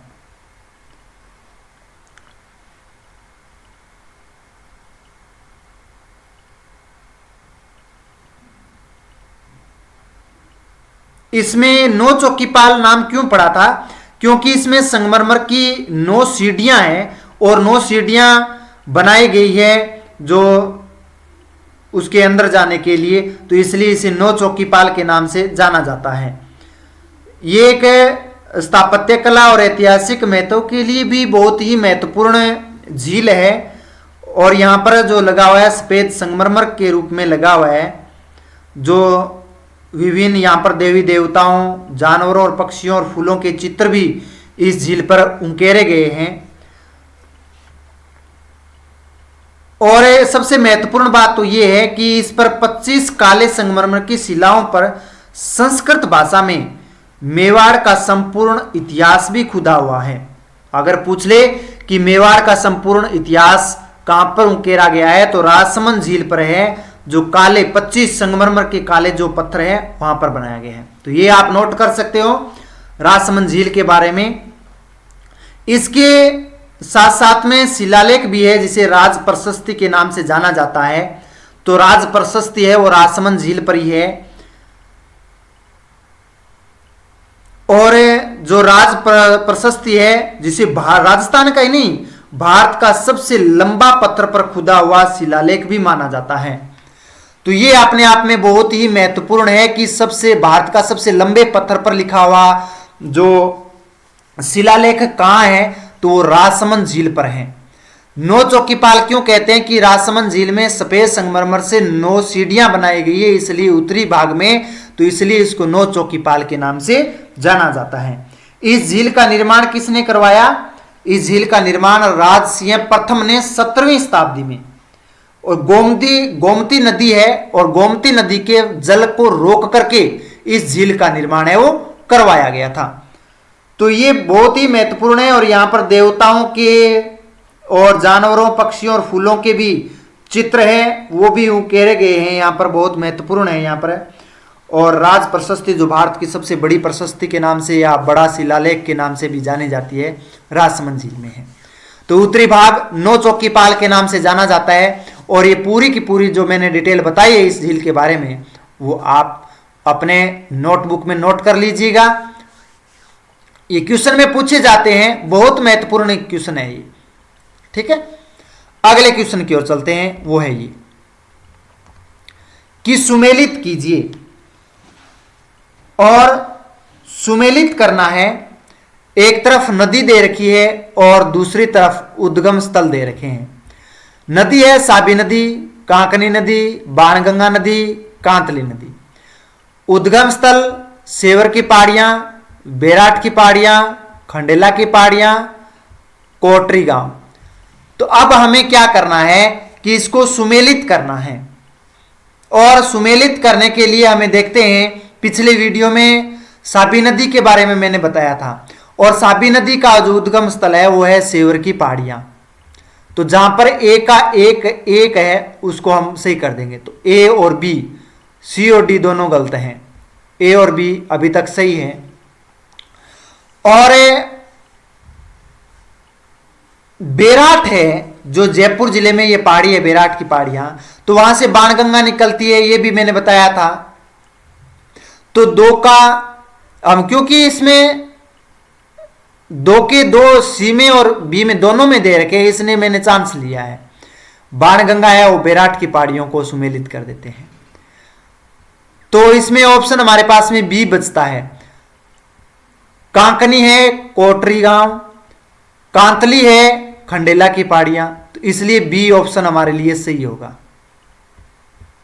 A: इसमें नौ चौकीपाल नाम क्यों पड़ा था? क्योंकि इसमें संगमरमर की 9 सीढ़ियां हैं और 9 सीढ़ियां बनाई गई है जो उसके अंदर जाने के लिए, तो इसलिए इसे नौ चौकीपाल के नाम से जाना जाता है। ये एक स्थापत्य कला और ऐतिहासिक महत्व के लिए भी बहुत ही महत्वपूर्ण झील है। और यहाँ पर जो लगा हुआ है सफेद संगमरमर के रूप में लगा हुआ है, जो विभिन्न यहाँ पर देवी देवताओं, जानवरों और पक्षियों और फूलों के चित्र भी इस झील पर उकेरे गए हैं। और सबसे महत्वपूर्ण बात तो ये है कि इस पर 25 काले संगमरमर की शिलाओं पर संस्कृत भाषा में मेवाड़ का संपूर्ण इतिहास भी खुदा हुआ है। अगर पूछ ले कि मेवाड़ का संपूर्ण इतिहास कहां पर उकेरा गया है, तो राजसमंद झील पर है, जो काले 25 संगमरमर के काले जो पत्थर है वहां पर बनाया गया है। तो ये आप नोट कर सकते हो राजसमंद झील के बारे में। इसके साथ साथ में शिलालेख भी है जिसे राज प्रशस्ति के नाम से जाना जाता है। तो राज प्रशस्ति है वो राजसमंद झील पर ही है। और जो राज प्रशस्ति है जिसे राजस्थान का ही नहीं, भारत का सबसे लंबा पत्थर पर खुदा हुआ शिलालेख भी माना जाता है। तो ये अपने आप में बहुत ही महत्वपूर्ण है कि भारत का सबसे लंबे पत्थर पर लिखा हुआ जो शिलालेख कहाँ है, तो वो राजसमंद झील पर है। नौ चौकीपाल क्यों कहते हैं कि राजसमंद झील में सफेद संगमरमर से 9 सीढ़ियां बनाई गई है, इसलिए उत्तरी भाग में, तो इसलिए इसको नौ चौकीपाल के नाम से जाना जाता है। इस झील का निर्माण किसने करवाया? इस झील का निर्माण राजसिंह प्रथम ने 17वीं शताब्दी में, और गोमती नदी है, और गोमती नदी के जल को रोक करके इस झील का निर्माण है वो करवाया गया था। तो ये बहुत ही महत्वपूर्ण है। और यहाँ पर देवताओं के और जानवरों, पक्षियों और फूलों के भी चित्र हैं, वो भी उकेरे गए हैं, यहाँ पर बहुत महत्वपूर्ण है यहाँ पर। और राज प्रशस्ति जो भारत की सबसे बड़ी प्रशस्ति के नाम से या बड़ा शिलालेख के नाम से भी जानी जाती है, राजसमंद झील में है। तो उत्तरी भाग नौ चौकीपाल के नाम से जाना जाता है। और ये पूरी की पूरी जो मैंने डिटेल बताई है इस झील के बारे में, वो आप अपने नोटबुक में नोट कर लीजिएगा। ये क्वेश्चन में पूछे जाते हैं, बहुत महत्वपूर्ण क्वेश्चन है ये। ठीक है, अगले क्वेश्चन की ओर चलते हैं, वो है ये कि सुमेलित कीजिए। और सुमेलित करना है, एक तरफ नदी दे रखी है और दूसरी तरफ उद्गम स्थल दे रखे हैं। नदी है साबी नदी, कांकनी नदी, बाणगंगा नदी, कांतली नदी। उद्गम स्थल सेवर की पहाड़ियां, बेराट की पहाड़ियां, खंडेला की पहाड़ियां, कोटरी गांव। तो अब हमें क्या करना है कि इसको सुमेलित करना है। और सुमेलित करने के लिए हमें देखते हैं, पिछले वीडियो में साबी नदी के बारे में मैंने बताया था, और साबी नदी का जो उद्गम स्थल है वो है सेवर की पहाड़ियां। तो जहां पर ए का एक है उसको हम सही कर देंगे। तो ए और बी, सी और डी दोनों गलत हैं, ए और बी अभी तक सही है। और बेराट है जो जयपुर जिले में ये पहाड़ी है, बेराट की पहाड़ियां, तो वहां से बाणगंगा निकलती है, ये भी मैंने बताया था। तो दो का हम, क्योंकि इसमें दो के दो सी में और बी में दोनों में दे रखे, इसने मैंने चांस लिया है। बाणगंगा है वो बेराट की पहाड़ियों को सुमेलित कर देते हैं। तो इसमें ऑप्शन हमारे पास में बी बचता है। कांकनी है कोटरी गांव, कांतली है खंडेला की पहाड़ियां, तो इसलिए बी ऑप्शन हमारे लिए सही होगा।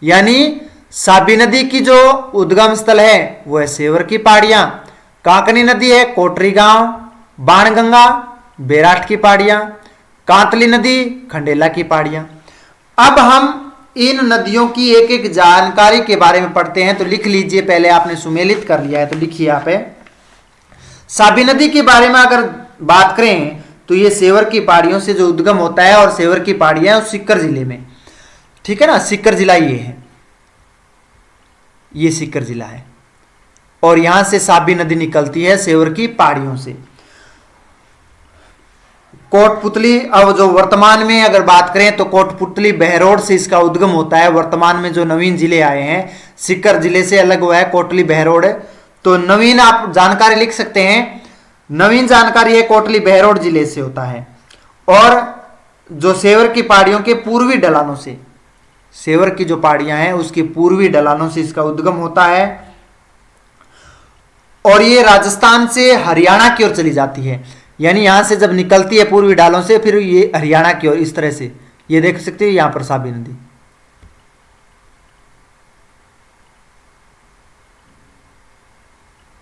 A: यानी साबी नदी की जो उद्गम स्थल है वो है सेवर की पहाड़ियां, कांकनी नदी है कोटरी गांव, बाणगंगा बेराट की पहाड़ियां, कांतली नदी खंडेला की पहाड़ियां। अब हम इन नदियों की एक एक जानकारी के बारे में पढ़ते हैं। तो लिख लीजिए, पहले आपने सुमेलित कर लिया है तो लिखिए आप। साबी नदी के बारे में अगर बात करें तो ये सेवर की पहाड़ियों से जो उद्गम होता है, और सेवर की पहाड़ियां है सीकर जिले में, ठीक है ना, सीकर जिला ये है, ये सीकर जिला है। और यहां से साबी नदी निकलती है सेवर की पहाड़ियों से। कोटपुतली, अब जो वर्तमान में अगर बात करें तो कोटपुतली बहरोड से इसका उद्गम होता है। वर्तमान में जो नवीन जिले आए हैं, सीकर जिले से अलग हुआ है कोटली बहरोड। तो नवीन आप जानकारी लिख सकते हैं, नवीन जानकारी है कोटली बहरोड जिले से होता है। और जो सेवर की पहाड़ियों के पूर्वी ढलानों से, सेवर की जो पहाड़ियां हैं उसकी पूर्वी ढलानों से इसका उद्गम होता है और ये राजस्थान से हरियाणा की ओर चली जाती है। यानी यहां से जब निकलती है पूर्वी ढालों से फिर ये हरियाणा की ओर इस तरह से, ये देख सकते हो यहां पर साबी नदी,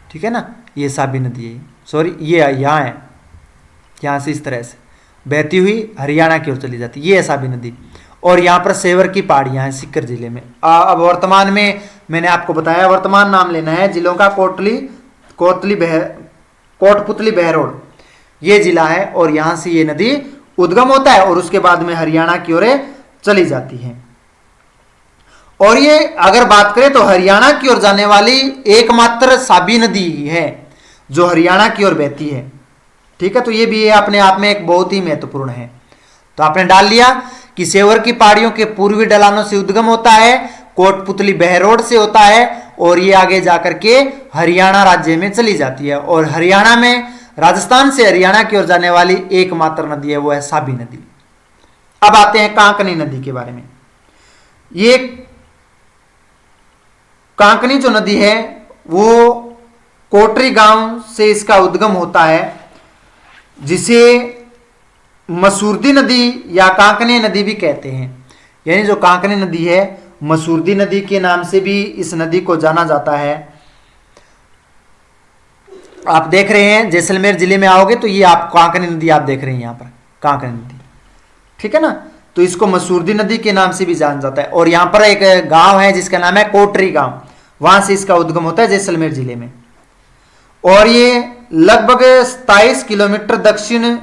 A: ठीक है ना, ये साबी नदी है, सॉरी ये यहां है, यहां से इस तरह से बहती हुई हरियाणा की ओर चली जाती है, ये है साबी नदी। और यहाँ पर सेवर की पहाड़ियां हैं सीकर जिले में। अब वर्तमान में मैंने आपको बताया, वर्तमान नाम लेना है जिलों का, कोटपुतली बहरोड ये जिला है और यहां से ये नदी उद्गम होता है और उसके बाद में हरियाणा की ओर चली जाती है। और ये अगर बात करें तो हरियाणा की ओर जाने वाली एकमात्र साबी नदी है जो हरियाणा की ओर बहती है, ठीक है। तो ये भी अपने आप में एक बहुत ही महत्वपूर्ण है। तो आपने डाल लिया कि सेवर की पहाड़ियों के पूर्वी ढलानों से उद्गम होता है, कोटपुतली बहरोड से होता है और ये आगे जाकर के हरियाणा राज्य में चली जाती है। और हरियाणा में राजस्थान से हरियाणा की ओर जाने वाली एकमात्र नदी है वो है साबी नदी। अब आते हैं कांकनी नदी के बारे में। ये कांकनी जो नदी है वो कोटरी गांव से इसका उद्गम होता है, जिसे मसूरदी नदी या कांकनी नदी भी कहते हैं। यानी जो कांकनी नदी है मसूरदी नदी के नाम से भी इस नदी को जाना जाता है। आप देख रहे हैं जैसलमेर जिले में आओगे तो ये आप कांकनी नदी आप देख रहे हैं, यहाँ पर कांकनी नदी, ठीक है ना। तो इसको मसूरदी नदी के नाम से भी जाना जाता है। और यहाँ पर एक गांव है जिसका नाम है कोटरी गांव, वहां से इसका उद्गम होता है जैसलमेर जिले में। और ये लगभग 27 किलोमीटर दक्षिण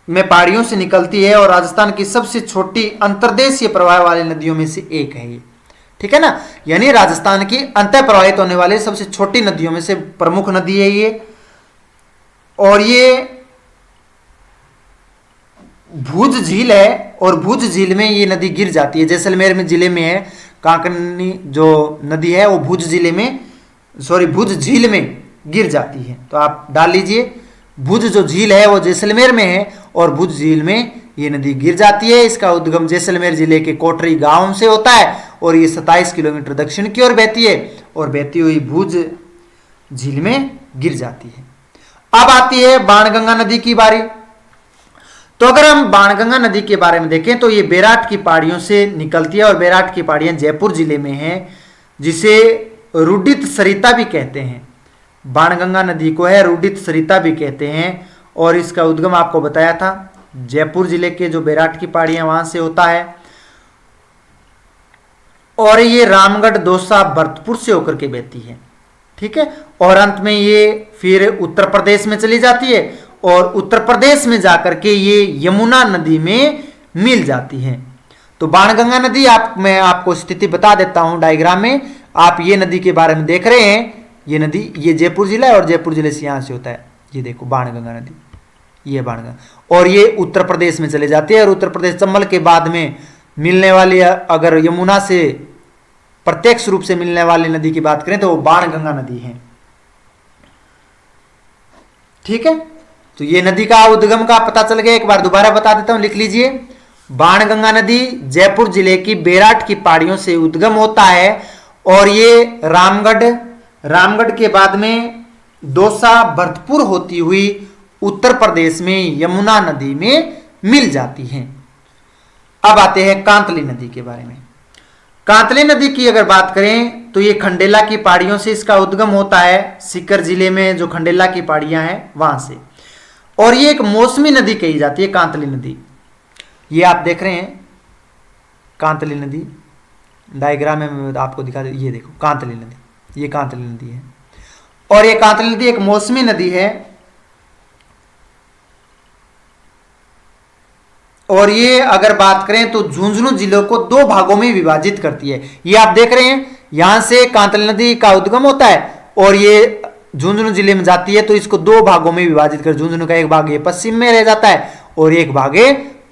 A: में पहाड़ियों से निकलती है और राजस्थान की सबसे छोटी अंतर्देशीय प्रवाह वाली नदियों में से एक है ये, ठीक है ना। यानी राजस्थान की अंतः प्रवाहित होने वाली सबसे छोटी नदियों में से प्रमुख नदी है ये। और ये भुज झील है और भुज झील में ये नदी गिर जाती है। जैसलमेर में जिले में है कांकनी जो नदी है वो भुज जिले में, सॉरी भुज झील में गिर जाती है। तो आप डाल लीजिए भुज जो झील है वो जैसलमेर में है और भुज झील में ये नदी गिर जाती है। इसका उद्गम जैसलमेर जिले के कोटरी गांव से होता है और ये 27 किलोमीटर दक्षिण की ओर बहती है और बहती हुई भुज झील में गिर जाती है। अब आती है बाणगंगा नदी की बारी। तो अगर हम बाणगंगा नदी के बारे में देखें तो ये बैराट की पहाड़ियों से निकलती है और बैराट की पहाड़ियां जयपुर जिले में हैं, जिसे रुडित सरिता भी कहते हैं। बाणगंगा नदी को है रुडित सरिता भी कहते हैं और इसका उद्गम आपको बताया था जयपुर जिले के जो बैराट की पहाड़ियां वहां से होता है। और ये रामगढ़, दौसा, भरतपुर से होकर के बहती है, ठीक है। और अंत में ये फिर उत्तर प्रदेश में चली जाती है और उत्तर प्रदेश में जाकर के ये यमुना नदी में मिल जाती है। तो बाणगंगा नदी मैं आपको स्थिति बता देता हूं डायग्राम में। आप ये नदी के बारे में देख रहे हैं, ये नदी ये जयपुर जिला है और जयपुर जिले से यहां से होता है, ये देखो बाणगंगा नदी, ये बाणगंगा। और ये उत्तर प्रदेश में चले जाती है और उत्तर प्रदेश चंबल के बाद में मिलने वाली, अगर यमुना से प्रत्यक्ष रूप से मिलने वाली नदी की बात करें तो वो बाणगंगा नदी है, ठीक है। तो ये नदी का उद्गम का पता चल गया, एक बार दोबारा बता देता हूं, लिख लीजिए। बाणगंगा नदी जयपुर जिले की बैराट की पहाड़ियों से उद्गम होता है और ये रामगढ़ के बाद में दौसा, भरतपुर होती हुई उत्तर प्रदेश में यमुना नदी में मिल जाती हैं। अब आते हैं कांतली नदी के बारे में। कांतली नदी की अगर बात करें तो ये खंडेला की पहाड़ियों से इसका उद्गम होता है, सीकर जिले में जो खंडेला की पहाड़ियां हैं वहां से। और ये एक मौसमी नदी कही जाती है कांतली नदी। ये आप देख रहे हैं कांतली नदी, डायग्राम में मैं आपको दिखा दूं, ये देखो कांतली नदी, ये कांतली नदी है। और ये कांतली नदी एक मौसमी नदी है और ये अगर बात करें तो झुंझुनू जिलों को 2 भागों में विभाजित करती है। ये आप देख रहे हैं यहां से कांतली नदी का उद्गम होता है और ये झुंझुनू जिले में जाती है, तो इसको 2 भागों में विभाजित कर, झुंझुनू का एक भाग ये पश्चिम में रह जाता है और एक भाग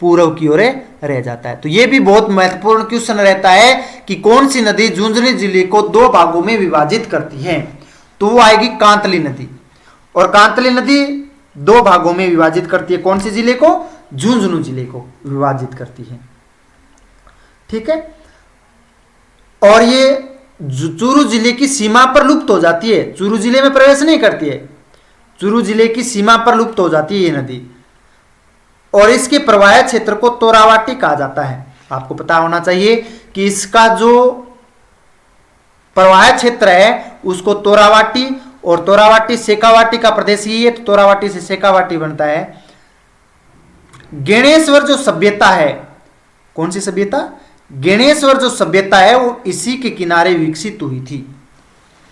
A: पूर्व की ओर रह जाता है। तो ये भी बहुत महत्वपूर्ण क्वेश्चन रहता है कि कौन सी नदी झुंझुनू जिले को 2 भागों में विभाजित करती है, तो वो आएगी कांतली नदी। और कांतली नदी 2 भागों में विभाजित करती है, कौन से जिले को? झुंझुनू जिले को विभाजित करती है। ठीक है। और ये चूरू जिले की सीमा पर लुप्त हो जाती है, चूरू जिले में प्रवेश नहीं करती है, चूरू जिले की सीमा पर लुप्त हो जाती है ये नदी। और इसके प्रवाह क्षेत्र को तोरावाटी कहा जाता है। आपको पता होना चाहिए कि इसका जो प्रवाह क्षेत्र है उसको तोरावाटी, और तोरावाटी शेखावाटी का प्रदेश ही है, तो तोरावाटी से शेखावाटी बनता है। गेणेश्वर जो सभ्यता है, कौन सी सभ्यता? गेणेश्वर जो सभ्यता है वो इसी के किनारे विकसित हुई थी।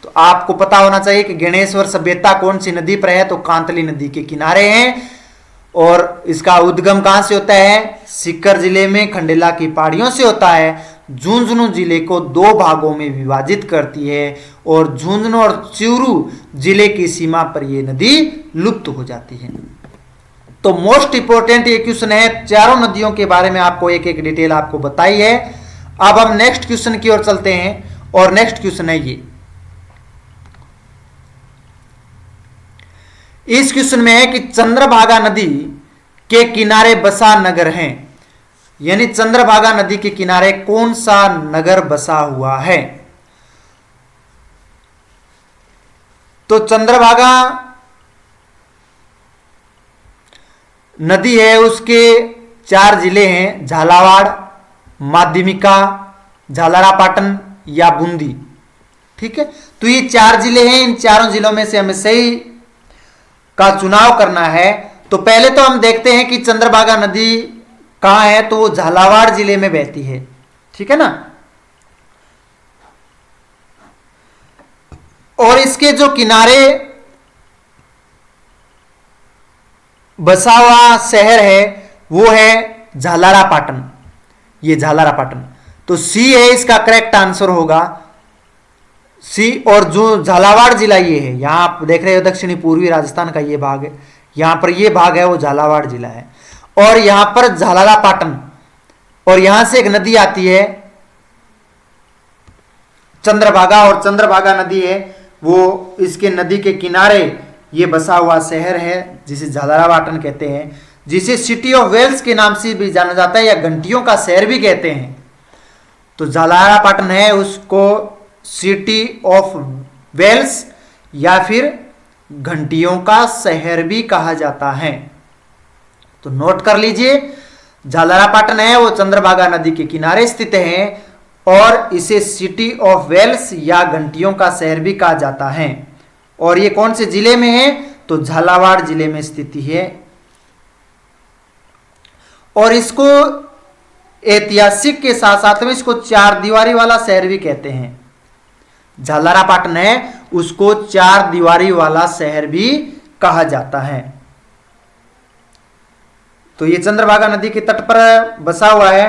A: तो आपको पता होना चाहिए कि गेणेश्वर सभ्यता कौन सी नदी पर है, तो कांतली नदी के किनारे है। और इसका उद्गम कहां से होता है? सीकर जिले में खंडेला की पहाड़ियों से होता है। झुंझुनू जिले को दो भागों में विभाजित करती है और झुंझुनू और चूरू जिले की सीमा पर यह नदी लुप्त हो जाती है। तो मोस्ट इंपोर्टेंट ये क्वेश्चन है, चारों नदियों के बारे में आपको एक एक डिटेल आपको बताई है। अब हम नेक्स्ट क्वेश्चन की ओर चलते हैं, और नेक्स्ट क्वेश्चन है ये। इस क्वेश्चन में है कि चंद्रभागा नदी के किनारे बसा नगर है, यानी चंद्रभागा नदी के किनारे कौन सा नगर बसा हुआ है? तो चंद्रभागा नदी है, उसके 4 जिले हैं, झालावाड़, माध्यमिका, झालरापाटन या बूंदी। ठीक है, तो ये 4 जिले हैं, इन चारों जिलों में से हमें सही का चुनाव करना है। तो पहले तो हम देखते हैं कि चंद्रभागा नदी कहां है, तो वो झालावाड़ जिले में बहती है। ठीक है ना। और इसके जो किनारे बसा हुआ शहर है वो है झालरापाटन, ये झालरापाटन। तो सी है इसका करेक्ट आंसर होगा, सी। और जो झालावाड़ जिला ये है, यहां आप देख रहे हो दक्षिणी पूर्वी राजस्थान का ये भाग है, यहां पर ये भाग है वो झालावाड़ जिला है। और यहां पर झालरापाटन, और यहां से एक नदी आती है चंद्रभागा, और चंद्रभागा नदी है वो इसके नदी के किनारे ये बसा हुआ शहर है जिसे झालरापाटन कहते हैं, जिसे सिटी ऑफ वेल्स के नाम से भी जाना जाता है या घंटियों का शहर भी कहते हैं। तो झालरापाटन है उसको सिटी ऑफ वेल्स या फिर घंटियों का शहर भी कहा जाता है। तो नोट कर लीजिए, झालरापाटन है वो चंद्रभागा नदी के किनारे स्थित है और इसे सिटी ऑफ वेल्स या घंटियों का शहर भी कहा जाता है। और ये कौन से जिले में है? तो झालावाड़ जिले में स्थित है। और इसको ऐतिहासिक के साथ साथ में इसको 4 दीवारी वाला शहर भी कहते हैं। झालरापाटन है उसको 4 दीवारी वाला शहर भी कहा जाता है। तो ये चंद्रभागा नदी के तट पर बसा हुआ है।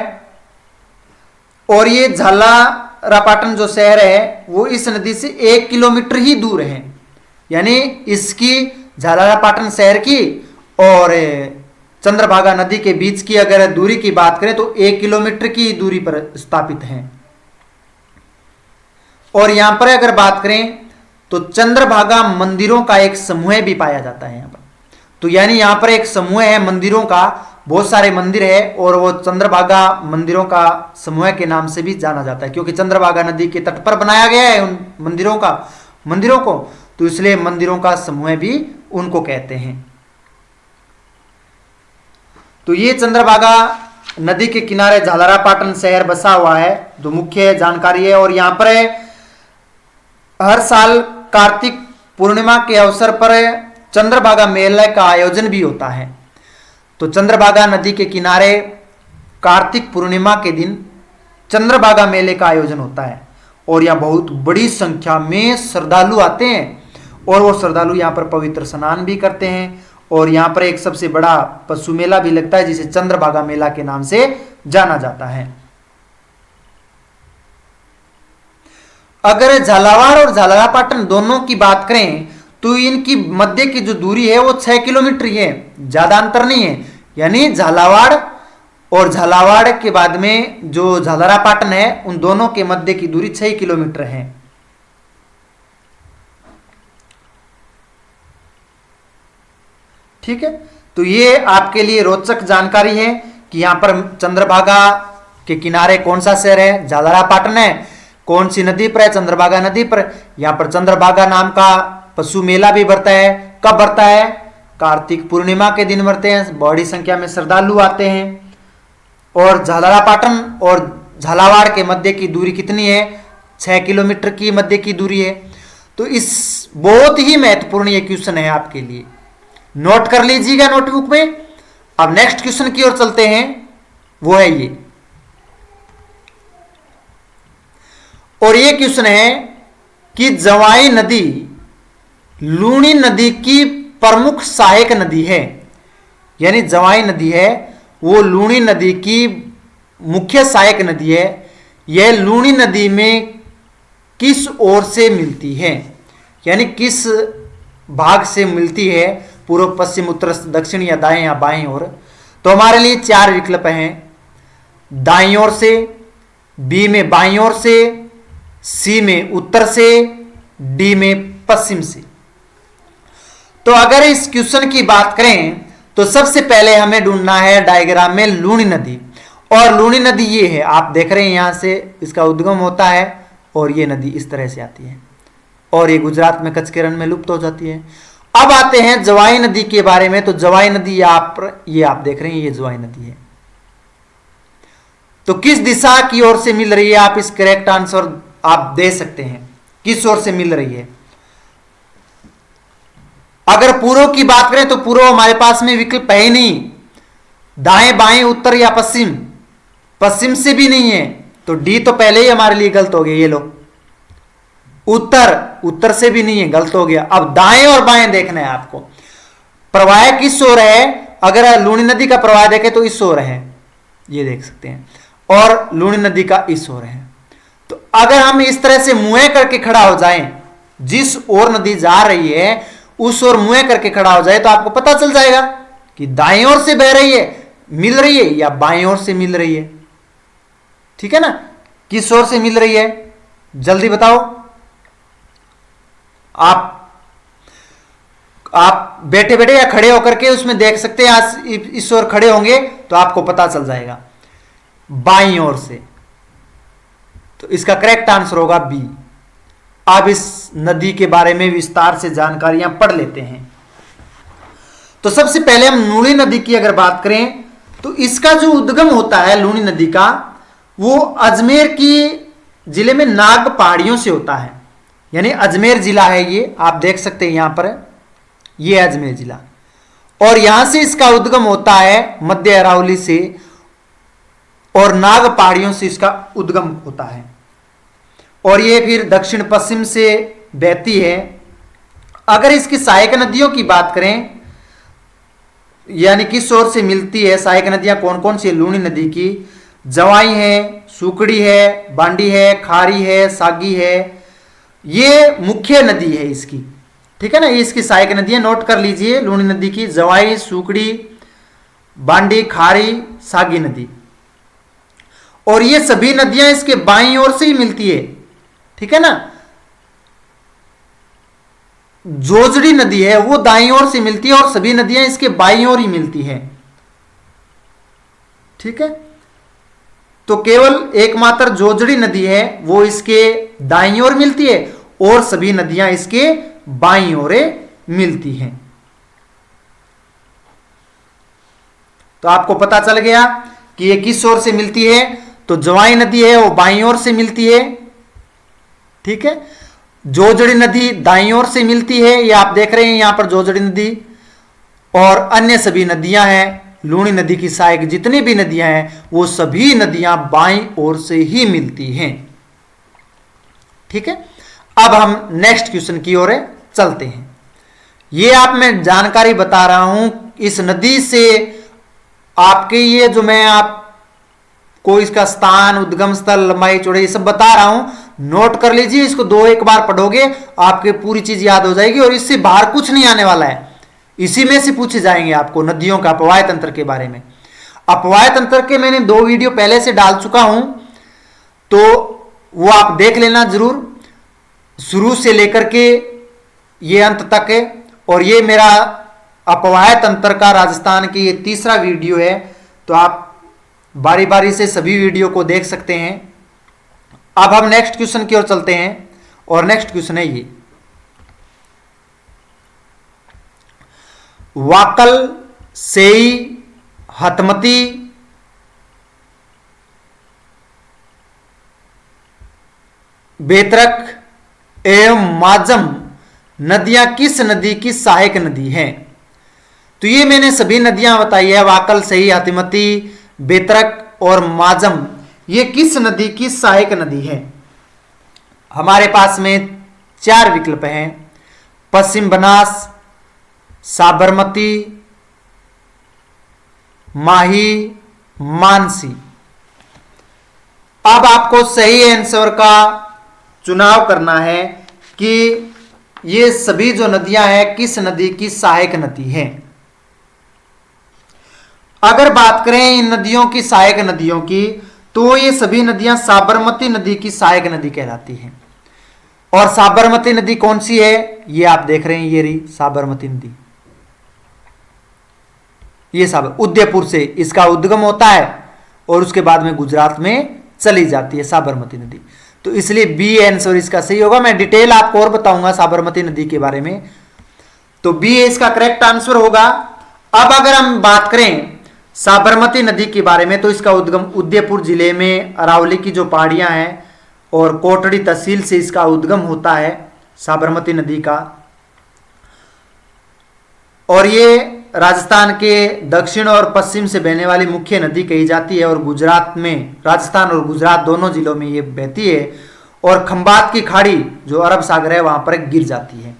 A: और ये झालरापाटन जो शहर है वो इस नदी से 1 किलोमीटर ही दूर है, यानी इसकी झालरापाटन शहर की और चंद्रभागा नदी के बीच की अगर दूरी की बात करें तो 1 किलोमीटर की दूरी पर स्थापित है। और यहां पर अगर बात करें तो चंद्रभागा मंदिरों का एक समूह भी पाया जाता है यहां पर। तो यानी यहां पर एक समूह है मंदिरों का, बहुत सारे मंदिर है और वो चंद्रभागा मंदिरों का समूह के नाम से भी जाना जाता है, क्योंकि चंद्रभागा नदी के तट पर बनाया गया है उन मंदिरों को, तो इसलिए मंदिरों का समूह भी उनको कहते हैं। तो ये चंद्रभागा नदी के किनारे झालरापाटन शहर बसा हुआ है, जो मुख्य जानकारी है। और यहां पर हर साल कार्तिक पूर्णिमा के अवसर पर चंद्रभागा मेले का आयोजन भी होता है। तो चंद्रभागा नदी के किनारे कार्तिक पूर्णिमा के दिन चंद्रभागा मेले का आयोजन होता है और यहाँ बहुत बड़ी संख्या में श्रद्धालु आते हैं और वो श्रद्धालु यहाँ पर पवित्र स्नान भी करते हैं। और यहाँ पर एक सबसे बड़ा पशु मेला भी लगता है जिसे चंद्रभागा मेला के नाम से जाना जाता है। अगर झालावाड़ और झालरापाटन दोनों की बात करें तो इनकी मध्य की जो दूरी है वो 6 किलोमीटर ही है, ज्यादा अंतर नहीं है। यानी झालावाड़ और झालावाड़ के बाद में जो झालरापाटन है उन दोनों के मध्य की दूरी 6 किलोमीटर है। ठीक है, तो ये आपके लिए रोचक जानकारी है कि यहां पर चंद्रभागा उसके किनारे कौन सा शहर है? झालरापाटन है। कौन सी नदी पर है? चंद्रभागा नदी पर। यहां पर चंद्रभागा नाम का पशु मेला भी बढ़ता है। कब बढ़ता है? कार्तिक पूर्णिमा के दिन बढ़ते हैं। बड़ी संख्या में श्रद्धालु आते हैं। और झालरापाटन और झालावाड़ के मध्य की दूरी कितनी है? 6 किलोमीटर की मध्य की दूरी है। तो इस बहुत ही महत्वपूर्ण ये क्वेश्चन है आपके लिए, नोट कर लीजिएगा नोटबुक में। अब नेक्स्ट क्वेश्चन की ओर चलते हैं, वो है ये। और ये क्वेश्चन है कि जवाई नदी लूणी नदी की प्रमुख सहायक नदी है। यानी जवाई नदी है वो लूणी नदी की मुख्य सहायक नदी है। यह लूणी नदी में किस ओर से मिलती है? यानी किस भाग से मिलती है? पूर्व, पश्चिम, उत्तर, दक्षिण या दाएं या बाएं ओर? तो हमारे लिए 4 विकल्प हैं। दाईं ओर से, बी में बाईं ओर से, सी में उत्तर से, डी में पश्चिम से। तो अगर इस क्वेश्चन की बात करें तो सबसे पहले हमें ढूंढना है डायग्राम में लूणी नदी। और लूणी नदी ये है, आप देख रहे हैं यहां से इसका उद्गम होता है और ये नदी इस तरह से आती है और ये गुजरात में कच्छ के रण में लुप्त हो जाती है। अब आते हैं जवाई नदी के बारे में। तो जवाई नदी ये आप देख रहे हैं, ये जवाई नदी है। तो किस दिशा की ओर से मिल रही है? आप इस करेक्ट आंसर आप दे सकते हैं, किस ओर से मिल रही है। अगर पूर्व की बात करें तो पूर्व हमारे पास में विकल्प है ही नहीं। दाएं, बाएं, उत्तर या पश्चिम, पश्चिम से भी नहीं है। तो डी तो पहले ही हमारे लिए गलत हो गया। ये लो, उत्तर, उत्तर से भी नहीं है, गलत हो गया। अब दाएं और बाएं देखना है आपको। प्रवाह किस ओर है? अगर लूणी नदी का प्रवाह देखें तो इस ओर है, ये देख सकते हैं, और लूणी नदी का इस ओर है। तो अगर हम इस तरह से मुंह करके खड़ा हो जाएं, जिस ओर नदी जा रही है उस ओर मुंह करके खड़ा हो जाए तो आपको पता चल जाएगा कि दाईं ओर से बह रही है, मिल रही है, या बाईं ओर से मिल रही है। ठीक है ना? किस ओर से मिल रही है? जल्दी बताओ। आप बैठे बैठे या खड़े होकर के उसमें देख सकते हैं। इस ओर खड़े होंगे तो आपको पता चल जाएगा, बाईं ओर से। तो इसका करेक्ट आंसर होगा बी। अब इस नदी के बारे में विस्तार से जानकारियां पढ़ लेते हैं। तो सबसे पहले हम लूणी नदी की अगर बात करें तो इसका जो उद्गम होता है लूणी नदी का, वो अजमेर की जिले में नाग पहाड़ियों से होता है। यानी अजमेर जिला है ये, आप देख सकते हैं यहां पर, ये अजमेर जिला। और यहां से इसका उद्गम होता है मध्य अरावली से, और नाग पहाड़ियों से इसका उद्गम होता है। और ये फिर दक्षिण पश्चिम से बहती है। अगर इसकी सहायक नदियों की बात करें, यानी किस ओर से मिलती है, सहायक नदियां कौन कौन सी है लूणी नदी की? जवाई है, सुकड़ी है, बांडी है, खारी है, सागी है। ये मुख्य नदी है इसकी। ठीक है ना? ये इसकी सहायक नदियां नोट कर लीजिए लूणी नदी की: जवाई, सुकड़ी, बांडी, खारी, सागी नदी। और ये सभी नदियां इसके बाईं ओर से ही मिलती है। ठीक है ना? जोजड़ी नदी है वो दाईं ओर से मिलती है और सभी नदियां इसके बाईं ओर ही मिलती है। ठीक है? तो केवल एकमात्र जोजड़ी नदी है वो इसके दाईं ओर मिलती है और सभी नदियां इसके बाईं ओर मिलती हैं। तो आपको पता चल गया कि ये किस ओर से मिलती है। तो जवाई नदी है वो बाईं ओर से मिलती है। ठीक है? जोजड़ी नदी दाईं ओर से मिलती है, ये आप देख रहे हैं यहां पर जोजड़ी नदी। और अन्य सभी नदियां हैं लूणी नदी की सहायक जितनी भी नदियां हैं वो सभी नदियां बाईं ओर से ही मिलती हैं। ठीक है? अब हम नेक्स्ट क्वेश्चन की ओर चलते हैं। ये आप मैं जानकारी बता रहा हूं इस नदी से, आपके ये जो मैं आपको इसका स्थान, उद्गम स्थल, लंबाई, चौड़ाई सब बता रहा हूं, नोट कर लीजिए। इसको 2-1 बार पढ़ोगे आपके पूरी चीज याद हो जाएगी और इससे बाहर कुछ नहीं आने वाला है। इसी में से पूछे जाएंगे आपको नदियों का अपवाय तंत्र के बारे में। अपवाय तंत्र के मैंने 2 वीडियो पहले से डाल चुका हूं, तो वो आप देख लेना जरूर, शुरू से लेकर के ये अंत तक है। और ये मेरा अपवाय तंत्र का राजस्थान की ये तीसरा वीडियो है, तो आप बारी बारी से सभी वीडियो को देख सकते हैं। अब हम नेक्स्ट क्वेश्चन की ओर चलते हैं और नेक्स्ट क्वेश्चन है ये, वाकल, सेई, हतमती, बेतरक एवं माजम नदियां किस नदी की सहायक नदी हैं? तो ये मैंने सभी नदियां बताई है, वाकल, सही, हतिमती, बेतरक और माजम, ये किस नदी की सहायक नदी है? हमारे पास में 4 विकल्प हैं, पश्चिम बनास, साबरमती, माही, मानसी। अब आपको सही आंसर का चुनाव करना है कि ये सभी जो नदियां हैं किस नदी की सहायक नदी हैं। अगर बात करें इन नदियों की सहायक नदियों की, तो ये सभी नदियां साबरमती नदी की सहायक नदी कहलाती हैं। और साबरमती नदी कौन सी है? ये आप देख रहे हैं, ये रही साबरमती नदी। ये उदयपुर से इसका उद्गम होता है और उसके बाद में गुजरात में चली जाती है साबरमती नदी। तो इसलिए बी आंसर इसका सही होगा। मैं डिटेल आपको और बताऊंगा साबरमती नदी के बारे में, तो बी इसका करेक्ट आंसर होगा। अब अगर हम बात करें साबरमती नदी के बारे में, तो इसका उद्गम उदयपुर जिले में अरावली की जो पहाड़ियां हैं और कोटड़ी तहसील से इसका उद्गम होता है साबरमती नदी का। और ये राजस्थान के दक्षिण और पश्चिम से बहने वाली मुख्य नदी कही जाती है और गुजरात में, राजस्थान और गुजरात दोनों जिलों में ये बहती है और खंबात की खाड़ी जो अरब सागर है वहां पर गिर जाती है।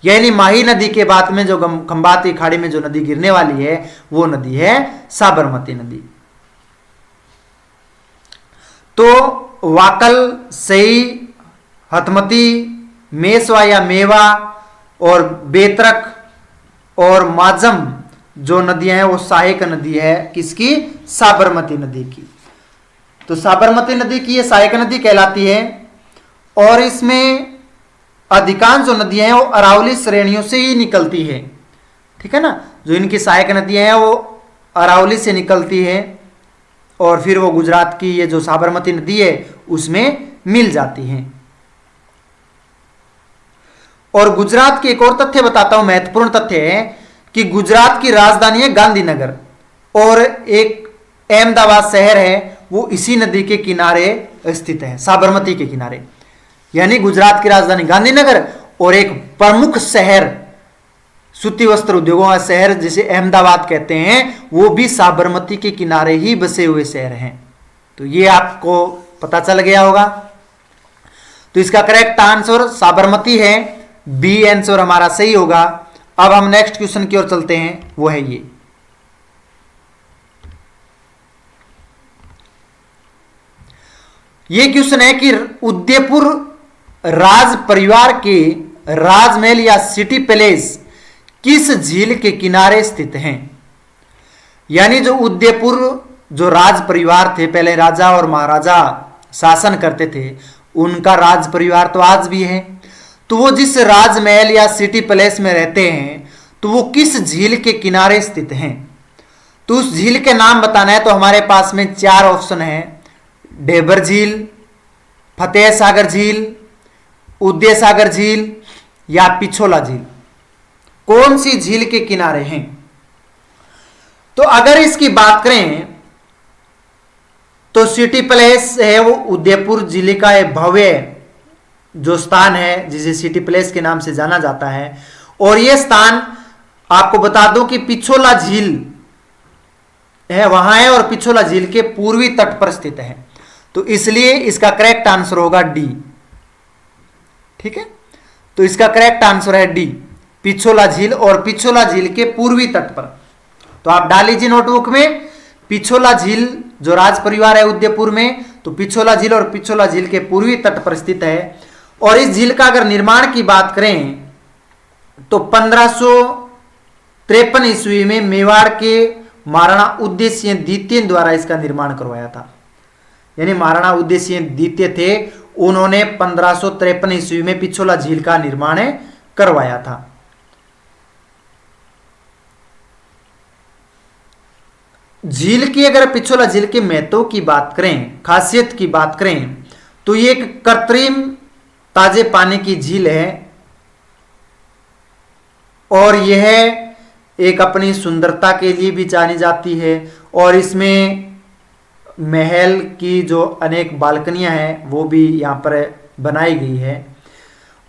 A: यानी माही नदी के बाद में जो खंबात की खाड़ी में जो नदी गिरने वाली है वो नदी है साबरमती नदी। तो वाकल, सई, हतमती, मेसवा या मेवा और बेतरक और माजम जो नदियां हैं वो सहायक नदी है किसकी? साबरमती नदी की। तो साबरमती नदी की ये सहायक नदी कहलाती है और इसमें अधिकांश जो नदियां हैं वो अरावली श्रेणियों से ही निकलती है। ठीक है ना, जो इनकी सहायक नदियां हैं वो अरावली से निकलती है और फिर वो गुजरात की ये जो साबरमती नदी है उसमें मिल जाती हैं। और गुजरात के एक और तथ्य बताता हूं, महत्वपूर्ण तथ्य है कि गुजरात की राजधानी है गांधीनगर और एक अहमदाबाद शहर है वो इसी नदी के किनारे स्थित है, साबरमती के किनारे। यानी गुजरात की राजधानी गांधीनगर और एक प्रमुख शहर, सूती वस्त्र उद्योगों का शहर जिसे अहमदाबाद कहते हैं, वो भी साबरमती के किनारे ही बसे हुए शहर हैं। तो ये आपको पता चल गया होगा। तो इसका करेक्ट आंसर साबरमती है, बी आंसर हमारा सही होगा। अब हम नेक्स्ट क्वेश्चन की ओर चलते हैं, वो है ये क्वेश्चन है कि उदयपुर राज परिवार के राजमहल या सिटी पैलेस किस झील के किनारे स्थित हैं? यानी जो उदयपुर जो राज परिवार थे, पहले राजा और महाराजा शासन करते थे, उनका राज परिवार तो आज भी है। तो वो जिस राजमहल या सिटी पैलेस में रहते हैं तो वो किस झील के किनारे स्थित हैं? तो उस झील के नाम बताना है तो हमारे पास में 4 ऑप्शन है, डेबर झील, फतेह सागर झील, उदय सागर झील या पिछोला झील। कौन सी झील के किनारे हैं? तो अगर इसकी बात करें तो सिटी पैलेस है वो उदयपुर जिले का एक भव्य जो स्थान है जिसे सिटी पैलेस के नाम से जाना जाता है। और यह स्थान आपको बता दूं कि पिछोला झील है वहां है और पिछोला झील के पूर्वी तट पर स्थित है। तो इसलिए इसका करेक्ट आंसर होगा डी। ठीक है, तो इसका करेक्ट आंसर है डी, पिछोला झील और पिछोला झील के पूर्वी तट पर। तो आप डाल लीजिए नोटबुक में, पिछोला झील जो राज परिवार है उदयपुर में, तो पिछोला झील और पिछोला झील के पूर्वी तट पर स्थित है। और इस झील का अगर निर्माण की बात करें तो 1553 ईस्वी में मेवाड़ के महाराणा उदय सिंह द्वितीय द्वारा इसका निर्माण करवाया था। यानी महाराणा उदय सिंह द्वितीय थे, उन्होंने 1553 ईस्वी में पिछोला झील का निर्माण करवाया था। झील की, अगर पिछोला झील के महत्व की बात करें, खासियत की बात करें, तो ये एक कृत्रिम ताजे पानी की झील है और यह एक अपनी सुंदरता के लिए भी जानी जाती है और इसमें महल की जो अनेक बालकनियां हैं वो भी यहाँ पर बनाई गई है।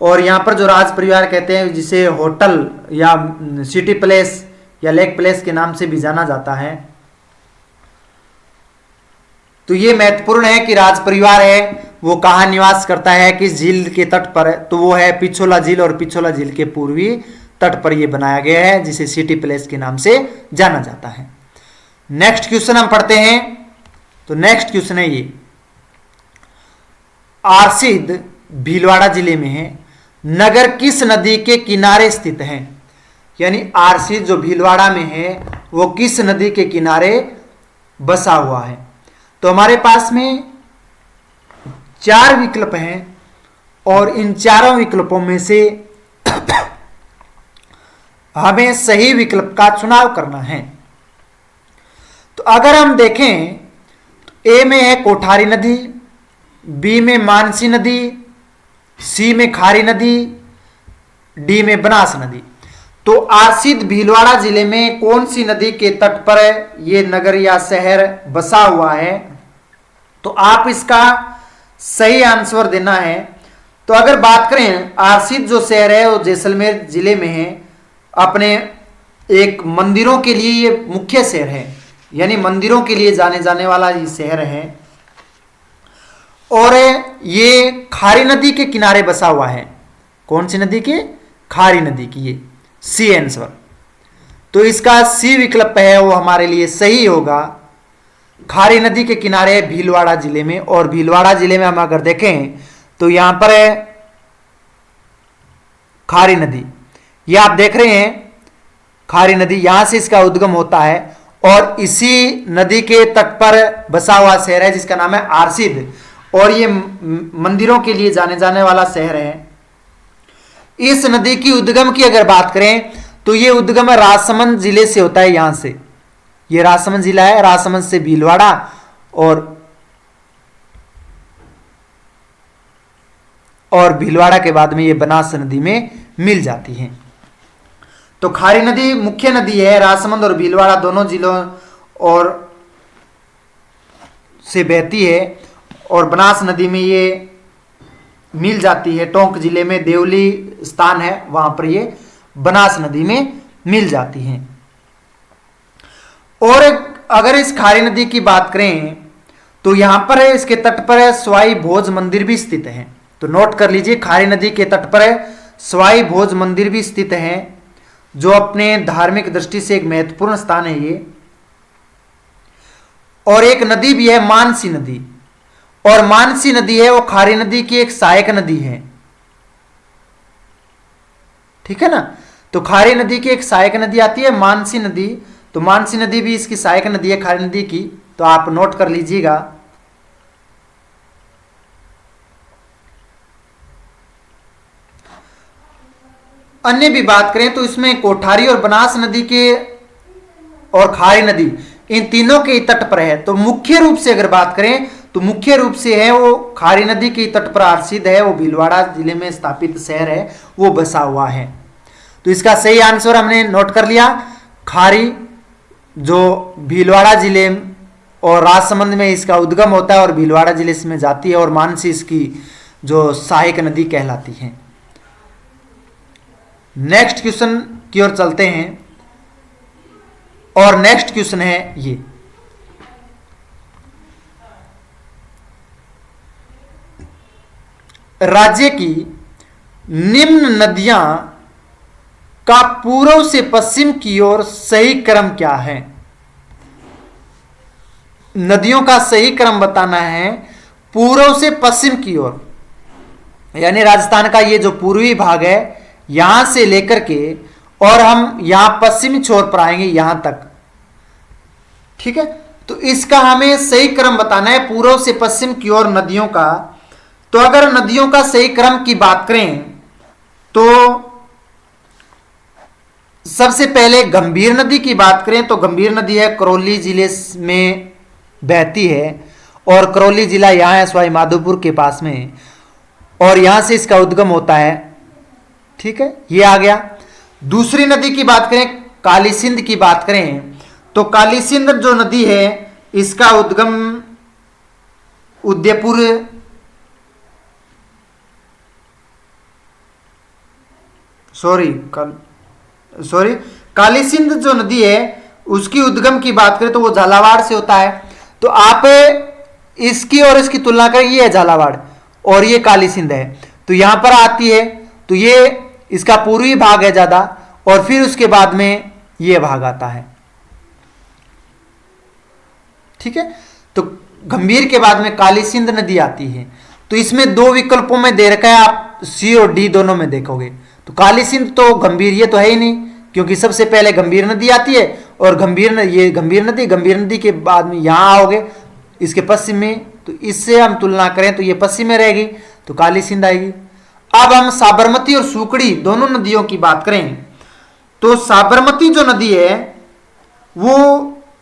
A: और यहाँ पर जो राज परिवार कहते हैं, जिसे होटल या सिटी पैलेस या लेक पैलेस के नाम से भी जाना जाता है, तो ये महत्वपूर्ण है कि राज परिवार है वो कहाँ निवास करता है, किस झील के तट पर, तो वो है पिछोला झील और पिछोला झील के पूर्वी तट पर ये बनाया गया है, जिसे सिटी पैलेस के नाम से जाना जाता है। नेक्स्ट क्वेश्चन हम पढ़ते हैं। तो नेक्स्ट क्वेश्चन है ये, आरसीद भीलवाड़ा जिले में है, नगर किस नदी के किनारे स्थित है? यानी आरसीद जो भीलवाड़ा में है वो किस नदी के किनारे बसा हुआ है? तो हमारे पास में 4 विकल्प हैं और इन चारों विकल्पों में से हमें सही विकल्प का चुनाव करना है। तो अगर हम देखें तो ए में है कोठारी नदी, बी में मानसी नदी, सी में खारी नदी, डी में बनास नदी। तो आरसीद भीलवाड़ा जिले में कौन सी नदी के तट पर ये नगर या शहर बसा हुआ है? तो आप इसका सही आंसर देना है। तो अगर बात करें, आरसीद जो शहर है वो जैसलमेर जिले में है। अपने एक मंदिरों के लिए ये मुख्य शहर है, यानी मंदिरों के लिए जाने जाने वाला ये शहर है और ये खारी नदी के किनारे बसा हुआ है। कौन सी नदी के? खारी नदी की। ये सी आंसर। तो इसका सी विकल्प है वो हमारे लिए सही होगा। खारी नदी के किनारे भीलवाड़ा जिले में, और भीलवाड़ा जिले में हम अगर देखें तो यहां पर है खारी नदी, ये आप देख रहे हैं खारी नदी, यहां से इसका उद्गम होता है और इसी नदी के तट पर बसा हुआ शहर है जिसका नाम है आरसीद, और ये मंदिरों के लिए जाने जाने वाला शहर है। इस नदी की उद्गम की अगर बात करें तो ये उद्गम राजसमंद जिले से होता है। यहां से ये राजसमंद जिला है, राजसमंद से भीलवाड़ा और भीलवाड़ा के बाद में ये बनास नदी में मिल जाती है। तो खारी नदी मुख्य नदी है, राजसमंद और भीलवाड़ा दोनों जिलों और से बहती है और बनास नदी में ये मिल जाती है। टोंक जिले में देवली स्थान है, वहां पर ये बनास नदी में मिल जाती है। और अगर इस खारी नदी की बात करें तो यहां पर है, इसके तट पर स्वाई भोज मंदिर भी स्थित है। तो नोट कर लीजिए, खारी नदी के तट पर स्वाई भोज मंदिर भी स्थित है, जो अपने धार्मिक दृष्टि से एक महत्वपूर्ण स्थान है ये। और एक नदी भी है मानसी नदी, और मानसी नदी है वो खारी नदी की एक सहायक नदी है। ठीक है ना? तो खारी नदी की एक सहायक नदी आती है मानसी नदी, तो मानसी नदी भी इसकी सहायक नदी है खारी नदी की। तो आप नोट कर लीजिएगा। अन्य भी बात करें तो इसमें कोठारी और बनास नदी के और खारी नदी इन तीनों के तट पर है। तो मुख्य रूप से अगर बात करें तो मुख्य रूप से है वो खारी नदी के तट पर आरसीद है, वो भीलवाड़ा जिले में स्थापित शहर है, वो बसा हुआ है। तो इसका सही आंसर हमने नोट कर लिया। खारी जो भीलवाड़ा जिले और राजसमंद में इसका उद्गम होता है और भीलवाड़ा जिले में जाती है, और मानसी इसकी जो सहायक नदी कहलाती है। नेक्स्ट क्वेश्चन की ओर चलते हैं और नेक्स्ट क्वेश्चन है ये, राज्य की निम्न नदियां का पूर्व से पश्चिम की ओर सही क्रम क्या है? नदियों का सही क्रम बताना है पूर्व से पश्चिम की ओर, यानी राजस्थान का ये जो पूर्वी भाग है यहां से लेकर के और हम यहां पश्चिमी छोर पर आएंगे यहां तक। ठीक है? तो इसका हमें सही क्रम बताना है पूर्व से पश्चिम की ओर नदियों का। तो अगर नदियों का सही क्रम की बात करें तो सबसे पहले गंभीर नदी की बात करें तो गंभीर नदी है करौली जिले में बहती है और करौली जिला यहाँ है सवाई माधोपुर के पास में है और यहाँ से इसका उद्गम होता है। ठीक है, ये आ गया। दूसरी नदी की बात करें, काली सिंध की बात करें तो काली सिंध जो नदी है इसका उद्गम उदयपुर काली सिंध जो नदी है उसकी उद्गम की बात करें तो वो झालावाड़ से होता है। तो आप इसकी और इसकी तुलना करें, ये है झालावाड़ और ये काली सिंध है, तो यहां पर आती है तो ये इसका पूर्वी भाग है ज्यादा और फिर उसके बाद में ये भाग आता है। ठीक है, तो गंभीर के बाद में काली सिंध नदी आती है। तो इसमें दो विकल्पों में दे रखा है, आप सी और डी दोनों में देखोगे तो काली सिंध तो गंभीर ये तो है ही नहीं, क्योंकि सबसे पहले गंभीर नदी आती है और गंभीर नदी के बाद में यहां आओगे इसके पश्चिम में, तो इससे हम तुलना करें तो ये पश्चिम में रहेगी तो काली सिंध आएगी। अब हम साबरमती और सूकड़ी दोनों नदियों की बात करें तो साबरमती जो नदी है वो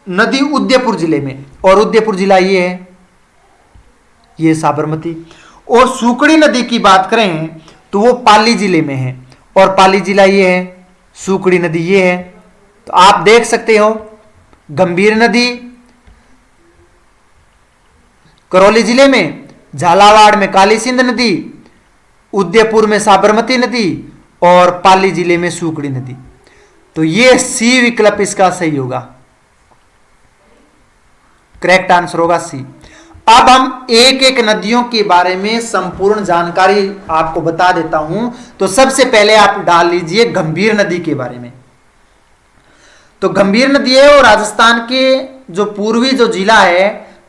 A: नदी उदयपुर जिले में, और उदयपुर जिला ये है, ये साबरमती। और सूकड़ी नदी की बात करें तो वो पाली जिले में है और पाली जिला ये है, सूकड़ी नदी ये है। तो आप देख सकते हो गंभीर नदी करौली जिले में, झालावाड़ में काली सिंध नदी, उदयपुर में साबरमती नदी और पाली जिले में सूकड़ी नदी। तो ये सी विकल्प इसका सही होगा, करेक्ट आंसर होगा सी। अब हम एक एक नदियों के बारे में संपूर्ण जानकारी आपको बता देता हूं। तो सबसे पहले आप डाल लीजिए गंभीर नदी के बारे में। तो गंभीर नदी है और राजस्थान के जो पूर्वी जो जिला है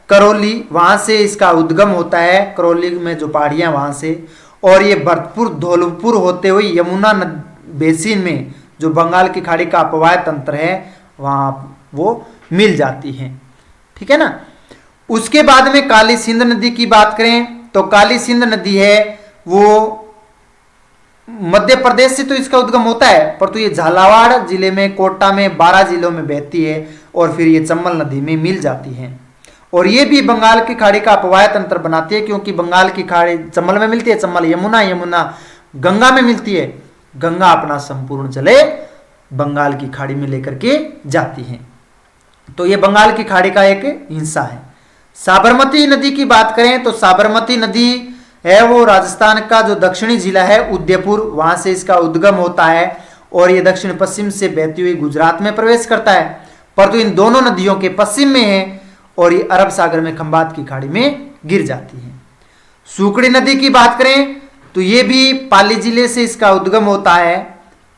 A: करौली, वहां से इसका उद्गम होता है, करौली में जो पहाड़ियां वहां से, और ये भरतपुर धौलपुर होते हुए यमुना बेसिन में जो बंगाल की खाड़ी का अपवाह तंत्र है वहां वो मिल जाती है। ठीक है ना। उसके बाद में काली सिंध नदी की बात करें तो काली सिंध नदी है वो मध्य प्रदेश से तो इसका उद्गम होता है, पर तो ये झालावाड़ जिले में, कोटा में, 12 जिलों में बहती है और फिर ये चंबल नदी में मिल जाती है। और ये भी बंगाल की खाड़ी का अपवाह तंत्र बनाती है, क्योंकि बंगाल की खाड़ी चंबल में मिलती है, चंबल यमुना गंगा में मिलती है, गंगा अपना संपूर्ण जले बंगाल की खाड़ी में लेकर के जाती है। तो ये बंगाल की खाड़ी का एक हिस्सा है। साबरमती नदी की बात करें तो साबरमती नदी है वो राजस्थान का जो दक्षिणी जिला है उदयपुर, वहां से इसका उद्गम होता है और ये दक्षिण पश्चिम से बहती हुई गुजरात में प्रवेश करता है, परंतु इन दोनों नदियों के पश्चिम में है और ये अरब सागर में खंबात की खाड़ी में गिर जाती है। सूकड़ी नदी की बात करें तो ये भी पाली जिले से इसका उद्गम होता है,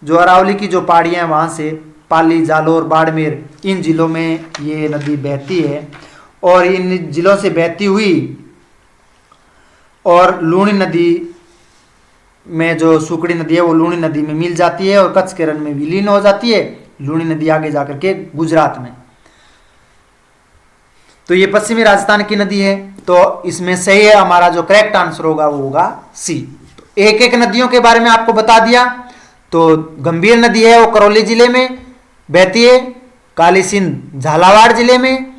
A: जो अरावली की जो पहाड़ियां हैं वहां से, पाली, जालोर, बाड़मेर, इन जिलों में ये नदी बहती है और इन जिलों से बहती हुई और लूणी नदी में जो सूकड़ी नदी है वो लूणी नदी में मिल जाती है और कच्छ के रण में विलीन हो जाती है। लूणी नदी आगे जाकर के गुजरात में, तो ये पश्चिमी राजस्थान की नदी है। तो इसमें सही है, हमारा जो करेक्ट आंसर होगा वो होगा सी। तो एक एक नदियों के बारे में आपको बता दिया। तो गंभीर नदी है वो करौली जिले में बहती है, काली सिंध झालावाड़ जिले में,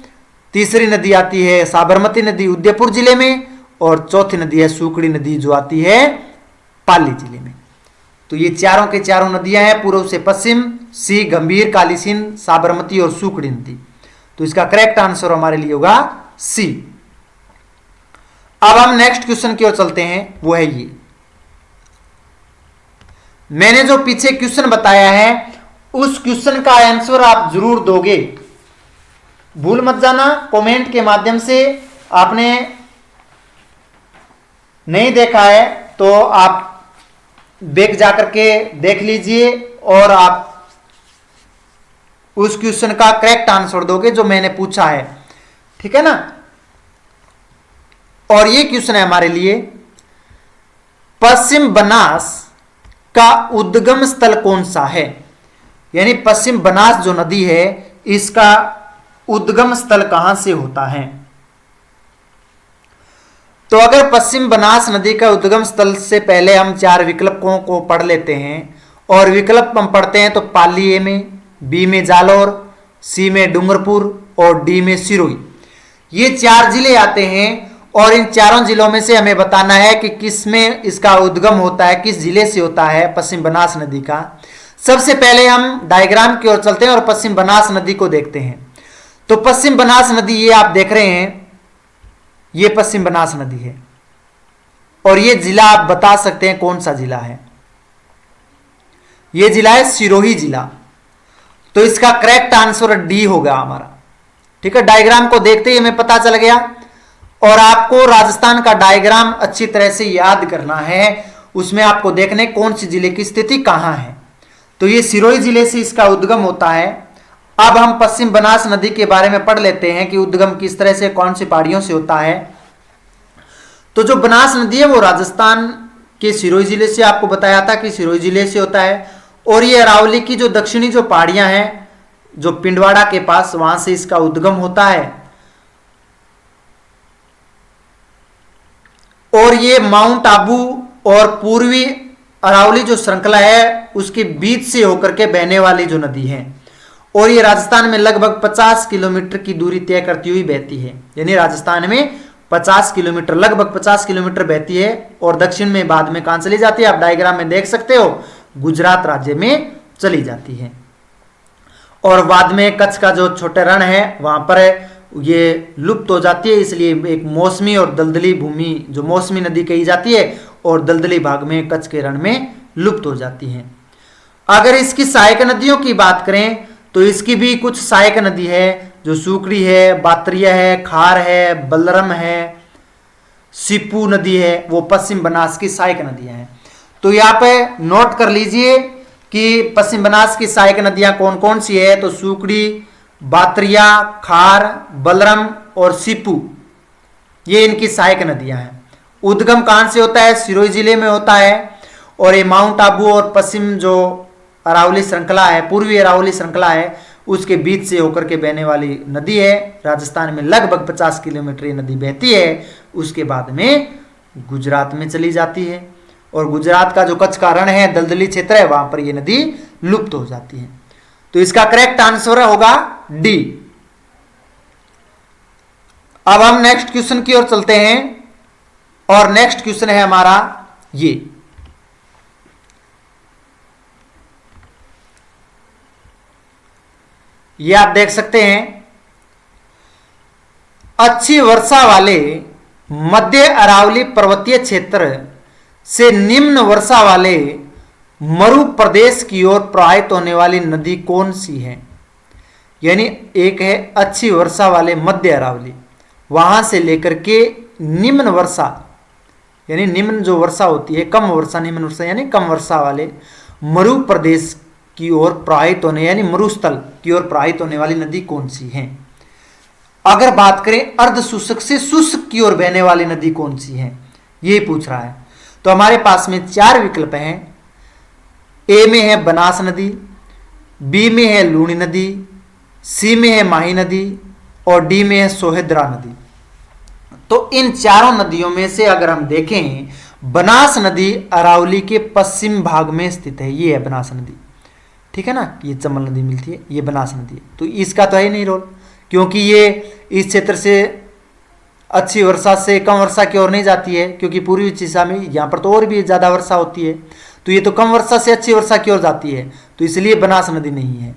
A: तीसरी नदी आती है साबरमती नदी उदयपुर जिले में और चौथी नदी है सूकड़ी नदी जो आती है पाली जिले में। तो ये चारों के चारों नदियां हैं पूर्व से पश्चिम, सी गंभीर, काली सिंध, साबरमती और सूकड़ी नदी। तो इसका करेक्ट आंसर हमारे लिए होगा सी। अब हम नेक्स्ट क्वेश्चन की ओर चलते हैं, वो है ये। मैंने जो पीछे क्वेश्चन बताया है उस क्वेश्चन का आंसर आप जरूर दोगे, भूल मत जाना। कमेंट के माध्यम से आपने नहीं देखा है तो आप बैक जाकर के देख लीजिए और आप उस क्वेश्चन का करेक्ट आंसर दोगे जो मैंने पूछा है। ठीक है ना। और ये क्वेश्चन है हमारे लिए, पश्चिम बनास का उद्गम स्थल कौन सा है, यानी पश्चिम बनास जो नदी है इसका उद्गम स्थल कहां से होता है। तो अगर पश्चिम बनास नदी का उद्गम स्थल से पहले हम चार विकल्पों को पढ़ लेते हैं और विकल्प हम पढ़ते हैं तो पाली ए में, बी में जालौर, सी में डूंगरपुर और डी में सिरोही। ये 4 जिले आते हैं और इन चारों जिलों में से हमें बताना है कि किस में इसका उद्गम होता है, किस जिले से होता है पश्चिम बनास नदी का। सबसे पहले हम डायग्राम की ओर चलते हैं और पश्चिम बनास नदी को देखते हैं। तो पश्चिम बनास नदी ये आप देख रहे हैं, ये पश्चिम बनास नदी है और ये जिला आप बता सकते हैं कौन सा जिला है। ये जिला है सिरोही जिला। तो इसका करेक्ट आंसर डी होगा हमारा। ठीक है, डायग्राम को देखते ही हमें पता चल गया। और आपको राजस्थान का डायग्राम अच्छी तरह से याद करना है, उसमें आपको देखने कौन सी जिले की स्थिति कहां है। तो ये सिरोही जिले से इसका उद्गम होता है। अब हम पश्चिम बनास नदी के बारे में पढ़ लेते हैं कि उद्गम किस तरह से, कौन सी पहाड़ियों से होता है। तो जो बनास नदी है वो राजस्थान के सिरोही जिले से, आपको बताया था कि सिरोही जिले से होता है। और ये अरावली की जो दक्षिणी जो पहाड़ियां हैं, जो पिंडवाड़ा के पास, वहां से इसका उद्गम होता है। और ये माउंट आबू और पूर्वी अरावली जो श्रृंखला है उसके बीच से होकर के बहने वाली जो नदी है। और ये राजस्थान में लगभग 50 किलोमीटर की दूरी तय करती हुई बहती है। यानी राजस्थान में 50 किलोमीटर, लगभग 50 किलोमीटर बहती है और दक्षिण में बाद में कहां चली जाती है, आप डायग्राम में देख सकते हो, गुजरात राज्य में चली जाती है। और बाद में कच्छ का जो छोटे रण है वहां पर ये लुप्त हो जाती है। इसलिए एक मौसमी और दलदली भूमि, जो मौसमी नदी कही जाती है, और दलदली भाग में कच्छ के रण में लुप्त हो जाती है। अगर इसकी सहायक नदियों की बात करें तो इसकी भी कुछ सहायक नदी है, जो सूकड़ी है, बातरिया है, खार है, बलरम है, सिपू नदी है, वो पश्चिम बनास की सहायक नदियां हैं। तो यहाँ पे नोट कर लीजिए कि पश्चिम बनास की सहायक नदियां कौन कौन सी है। तो सूकड़ी, बातरिया, खार, बलरम और सिपू, ये इनकी सहायक नदियां हैं। उद्गम कहां से होता है, सिरोही जिले में होता है। और ये माउंट आबू और पश्चिम जो अरावली श्रृंखला है, पूर्वी अरावली श्रृंखला है, उसके बीच से होकर के बहने वाली नदी है। राजस्थान में लगभग 50 किलोमीटर ये नदी बहती है। उसके बाद में गुजरात में चली जाती है और गुजरात का जो कच्छ का रण है, दलदली क्षेत्र है, वहां पर ये नदी लुप्त हो जाती है। तो इसका करेक्ट आंसर होगा डी। अब हम नेक्स्ट क्वेश्चन की ओर चलते हैं और नेक्स्ट क्वेश्चन है हमारा ये आप देख सकते हैं, अच्छी वर्षा वाले मध्य अरावली पर्वतीय क्षेत्र से निम्न वर्षा वाले मरु प्रदेश की ओर प्रवाहित होने वाली नदी कौन सी है। यानी एक है अच्छी वर्षा वाले मध्य अरावली, वहां से लेकर के निम्न वर्षा, यानी निम्न जो वर्षा होती है, कम वर्षा, निम्न वर्षा यानी कम वर्षा वाले मरु प्रदेश की ओर प्रवाहित होने, यानी मरुस्थल की ओर प्रवाहित होने वाली नदी कौन सी है। अगर बात करें अर्ध शुष्क से शुष्क की ओर बहने वाली नदी कौन सी है, ये पूछ रहा है। तो हमारे पास में 4 विकल्प हैं। ए में है बनास नदी, बी में है लूणी नदी, सी में है माही नदी और डी में है सोहेद्रा नदी। तो इन चारों नदियों में से अगर हम देखें, बनास नदी अरावली के पश्चिम भाग में स्थित है। ये है बनास नदी, ठीक है ना, ये चंबल नदी मिलती है, ये बनास नदी है। तो इसका तो है नहीं रोल, क्योंकि ये इस क्षेत्र से अच्छी वर्षा से कम वर्षा की ओर नहीं जाती है, क्योंकि पूर्वी दिशा में यहाँ पर तो और भी ज़्यादा वर्षा होती है। तो ये तो कम वर्षा से अच्छी वर्षा की ओर जाती है, तो इसलिए बनास नदी नहीं है।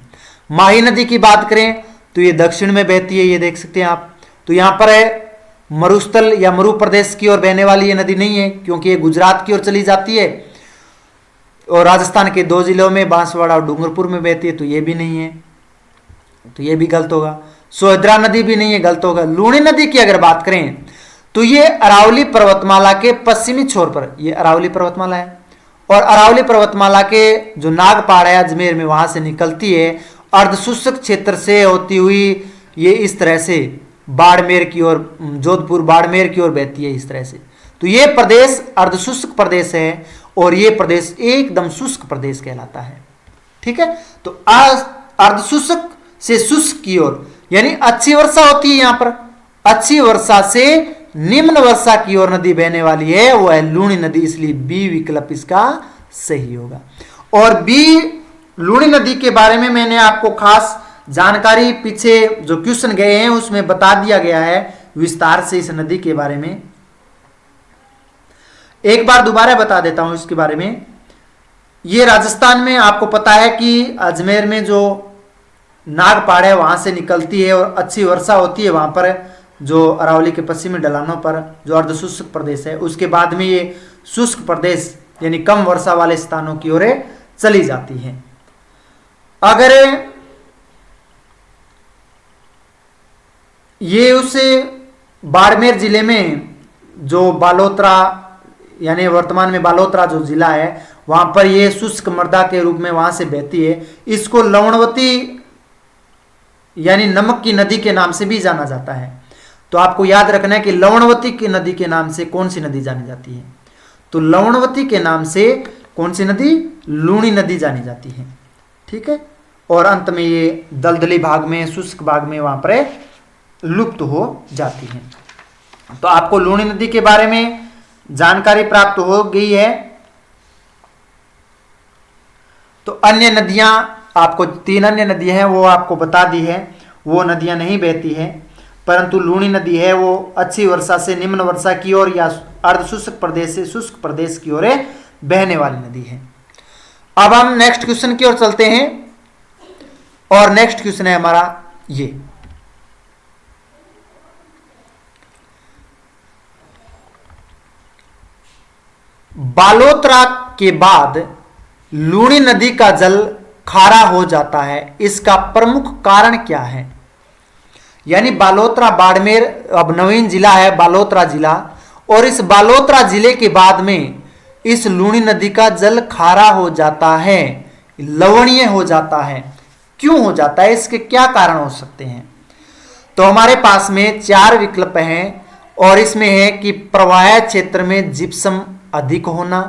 A: माही नदी की बात करें तो ये दक्षिण में बहती है, ये देख सकते हैं आप। तो यहाँ पर है मरुस्थल या मरु प्रदेश की ओर बहने वाली ये नदी नहीं है, क्योंकि ये गुजरात की ओर चली जाती है और राजस्थान के 2 जिलों में बांसवाड़ा और डूंगरपुर में बहती है, तो ये भी नहीं है, तो ये भी गलत होगा। सोहद्रा नदी भी नहीं है, गलत होगा। लूणी नदी की अगर बात करें तो ये अरावली पर्वतमाला के पश्चिमी छोर पर, ये अरावली पर्वतमाला है और अरावली पर्वतमाला के जो नाग पहाड़ है अजमेर में, वहां से निकलती है। अर्धशुष्क क्षेत्र से होती हुई ये इस तरह से बाड़मेर की ओर, जोधपुर बाड़मेर की ओर बहती है इस तरह से। तो ये प्रदेश अर्धशुष्क प्रदेश है और ये प्रदेश एकदम शुष्क प्रदेश कहलाता है, ठीक है। तो अर्धशुष्क से शुष्क की ओर, यानी अच्छी वर्षा होती है यहां पर, अच्छी वर्षा से निम्न वर्षा की ओर नदी बहने वाली है, वो है लूणी नदी, इसलिए बी विकल्प इसका सही होगा। और बी लूणी नदी के बारे में मैंने आपको खास जानकारी पीछे जो क्वेश्चन गए हैं उसमें बता दिया गया है विस्तार से इस नदी के बारे में। एक बार दोबारा बता देता हूं इसके बारे में। ये राजस्थान में आपको पता है कि अजमेर में जो नागपाड़ है वहां से निकलती है और अच्छी वर्षा होती है वहां पर, जो अरावली के पश्चिमी ढलानों पर जो अर्धशुष्क प्रदेश है। उसके बाद में ये शुष्क प्रदेश यानी कम वर्षा वाले स्थानों की ओर चली जाती है। अगर ये उस बाड़मेर जिले में जो बालोतरा यानी वर्तमान में बालोतरा जो जिला है वहां पर ये शुष्क मृदा के रूप में वहां से बहती है। इसको लवणवती यानी नमक की नदी के नाम से भी जाना जाता है। तो आपको याद रखना है कि लवणवती की नदी के नाम से कौन सी नदी जानी जाती है? तो लवणवती के नाम से कौन सी नदी? लूणी नदी जानी जाती है। ठीक है। और अंत में ये दलदली भाग में, शुष्क भाग में वहां पर लुप्त हो जाती है। तो आपको लूणी नदी के बारे में जानकारी प्राप्त हो गई है। तो अन्य नदियां आपको 3 अन्य नदियां हैं वो आपको बता दी है, वो नदियां नहीं बहती है, परंतु लूणी नदी है वो अच्छी वर्षा से निम्न वर्षा की ओर या अर्धशुष्क प्रदेश से शुष्क प्रदेश की ओर बहने वाली नदी है। अब हम नेक्स्ट क्वेश्चन की ओर चलते हैं और नेक्स्ट क्वेश्चन है हमारा ये, बालोतरा के बाद लूणी नदी का जल खारा हो जाता है, इसका प्रमुख कारण क्या है? यानी बालोतरा बाड़मेर अब नवीन जिला है बालोतरा जिला, और इस बालोतरा जिले के बाद में इस लूणी नदी का जल खारा हो जाता है, लवणीय हो जाता है। क्यों हो जाता है? इसके क्या कारण हो सकते हैं? तो हमारे पास में 4 विकल्प हैं और इसमें है कि प्रवाह क्षेत्र में जिप्सम अधिक होना,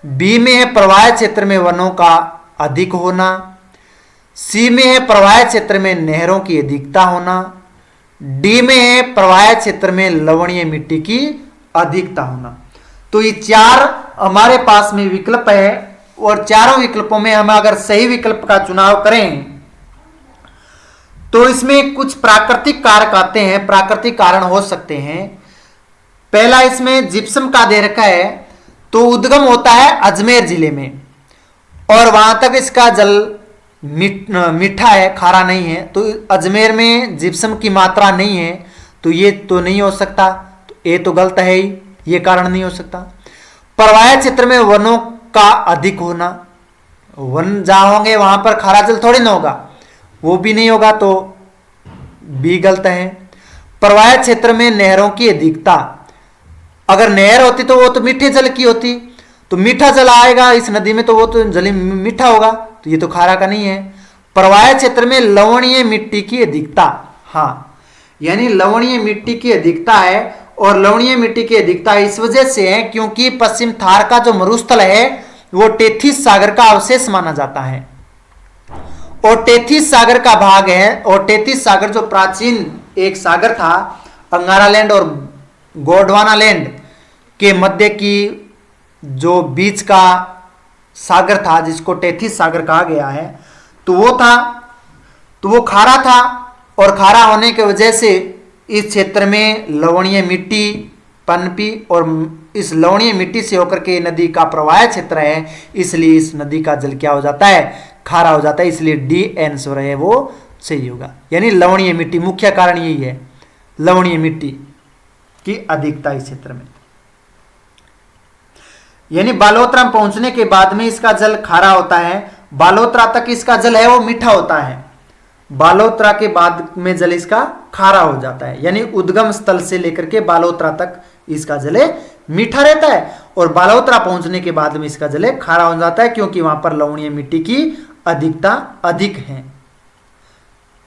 A: बी में है प्रवाह क्षेत्र में वनों का अधिक होना, सी में है प्रवाह क्षेत्र में नहरों की अधिकता होना, डी में है प्रवाह क्षेत्र में लवणीय मिट्टी की अधिकता होना। तो ये 4 हमारे पास में विकल्प है और चारों विकल्पों में हम अगर सही विकल्प का चुनाव करें तो इसमें कुछ प्राकृतिक कारक आते हैं, प्राकृतिक कारण हो सकते हैं। पहला इसमें जिप्सम का दे रखा है, तो उद्गम होता है अजमेर जिले में और वहां तक इसका जल मीठा है, खारा नहीं है। तो अजमेर में जिप्सम की मात्रा नहीं है, तो ये तो नहीं हो सकता, तो ये तो गलत है ही, ये कारण नहीं हो सकता। प्रवाह क्षेत्र में वनों का अधिक होना, वन जहां होंगे वहां पर खारा जल थोड़ी ना होगा, वो भी नहीं होगा, तो बी गलत है। प्रवाह क्षेत्र में नहरों की अधिकता, अगर नहर होती तो वो तो मीठे जल की होती, तो मीठा जल आएगा इस नदी में तो वो तो जल मीठा होगा, तो ये तो खारा का नहीं है। प्रवाह क्षेत्र में लवणीय मिट्टी की अधिकता, हाँ, यानी लवणीय मिट्टी की अधिकता है और लवणीय मिट्टी की अधिकता इस वजह से है क्योंकि पश्चिम थार का जो मरुस्थल है वो टेथिस सागर का अवशेष माना जाता है और टेथिस सागर का भाग है। और टेथिस सागर जो प्राचीन एक सागर था, अंगारा लैंड और गोंडवाना लैंड के मध्य की जो बीच का सागर था जिसको टेथिस सागर कहा गया है, तो वो था, तो वो खारा था और खारा होने की वजह से इस क्षेत्र में लवणीय मिट्टी पनपी और इस लवणीय मिट्टी से होकर के नदी का प्रवाह क्षेत्र है, इसलिए इस नदी का जल क्या हो जाता है? खारा हो जाता है। इसलिए डी आंसर है वो सही होगा, यानी लवणीय मिट्टी, मुख्य कारण यही है, लवणीय मिट्टी की अधिकता इस क्षेत्र में। यानी बालोतरा पहुंचने के बाद में इसका जल खारा होता है, बालोतरा तक इसका जल है वो मीठा होता है, बालोतरा के बाद में जल इसका खारा हो जाता है। यानी उद्गम स्थल से लेकर के बालोतरा तक इसका जल मीठा रहता है और बालोतरा पहुंचने के बाद में इसका जल खारा हो जाता है क्योंकि वहां पर लवणीय मिट्टी की अधिकता अधिक है।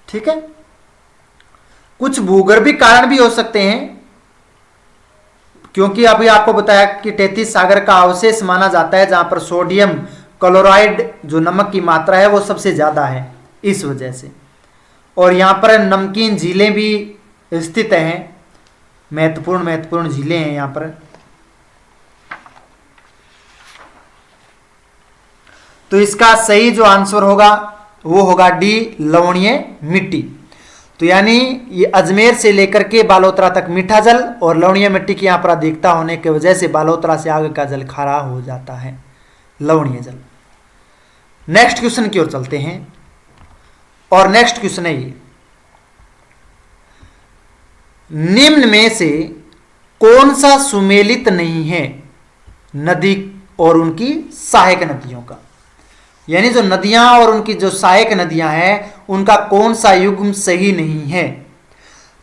A: ठीक है। कुछ भूगर्भिक कारण भी हो सकते हैं क्योंकि अभी आपको बताया कि टेथिस सागर का अवशेष माना जाता है जहां पर सोडियम क्लोराइड जो नमक की मात्रा है वो सबसे ज्यादा है इस वजह से, और यहां पर नमकीन झीलें भी स्थित हैं, महत्वपूर्ण झीलें हैं यहां पर। तो इसका सही जो आंसर होगा वो होगा डी, लवणीय मिट्टी। तो यानी ये अजमेर से लेकर के बालोतरा तक मीठा जल और लवणीय मिट्टी की यहाँ पर अधिकता होने की वजह से बालोतरा से आगे का जल खारा हो जाता है, लवणीय जल। नेक्स्ट क्वेश्चन की ओर चलते हैं और नेक्स्ट क्वेश्चन है ये, निम्न में से कौन सा सुमेलित नहीं है नदी और उनकी सहायक नदियों का? यानी जो नदियां और उनकी जो सहायक नदियां हैं उनका कौन सा युग्म सही नहीं है?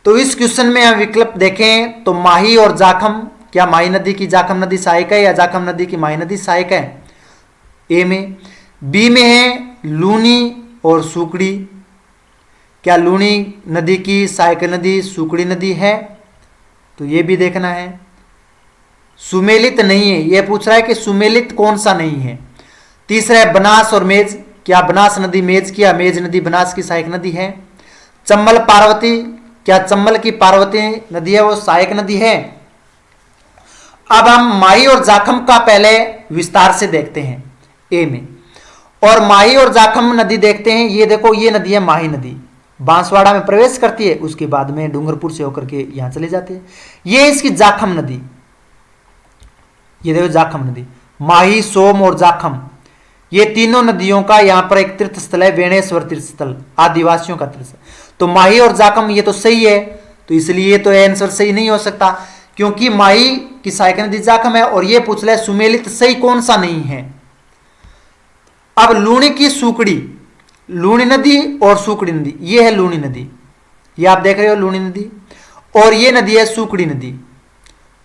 A: तो इस क्वेश्चन में हम विकल्प देखें तो माही और जाखम, क्या माही नदी की जाखम नदी सहायक है या जाखम नदी की माही नदी सहायक है? ए में। बी में है लूनी और सूकड़ी, क्या लूनी नदी की सहायक नदी सूकड़ी नदी है? तो ये भी देखना है। सुमेलित नहीं है, यह पूछ रहा है कि सुमेलित कौन सा नहीं है। तीसरा है बनास और मेज, क्या बनास नदी मेज की या मेज नदी बनास की सहायक नदी है? चम्बल पार्वती, क्या चम्बल की पार्वती नदी है वो सहायक नदी है? अब हम माही और जाखम का पहले विस्तार से देखते हैं ए में। और माही और जाखम नदी देखते हैं, ये देखो ये नदी है माही नदी, बांसवाड़ा में प्रवेश करती है, उसके बाद में डूंगरपुर से होकर के यहां चले जाते हैं। ये इसकी जाखम नदी, ये देखो जाखम नदी, माही, सोम और जाखम, ये तीनों नदियों का यहां पर एक तीर्थ स्थल है, वेणेश्वर तीर्थ स्थल, आदिवासियों का तीर्थ। तो माही और जाखम ये तो सही है, तो इसलिए तो आंसर सही नहीं हो सकता क्योंकि माही की सहायक नदी जाखम है। और ये पूछ ले सुमेलित सही कौन सा नहीं है। अब लूणी की सूकड़ी, लूणी नदी और सूकड़ी नदी, ये है लूणी नदी, ये आप देख रहे हो लूणी नदी, और ये नदी है सूकड़ी नदी।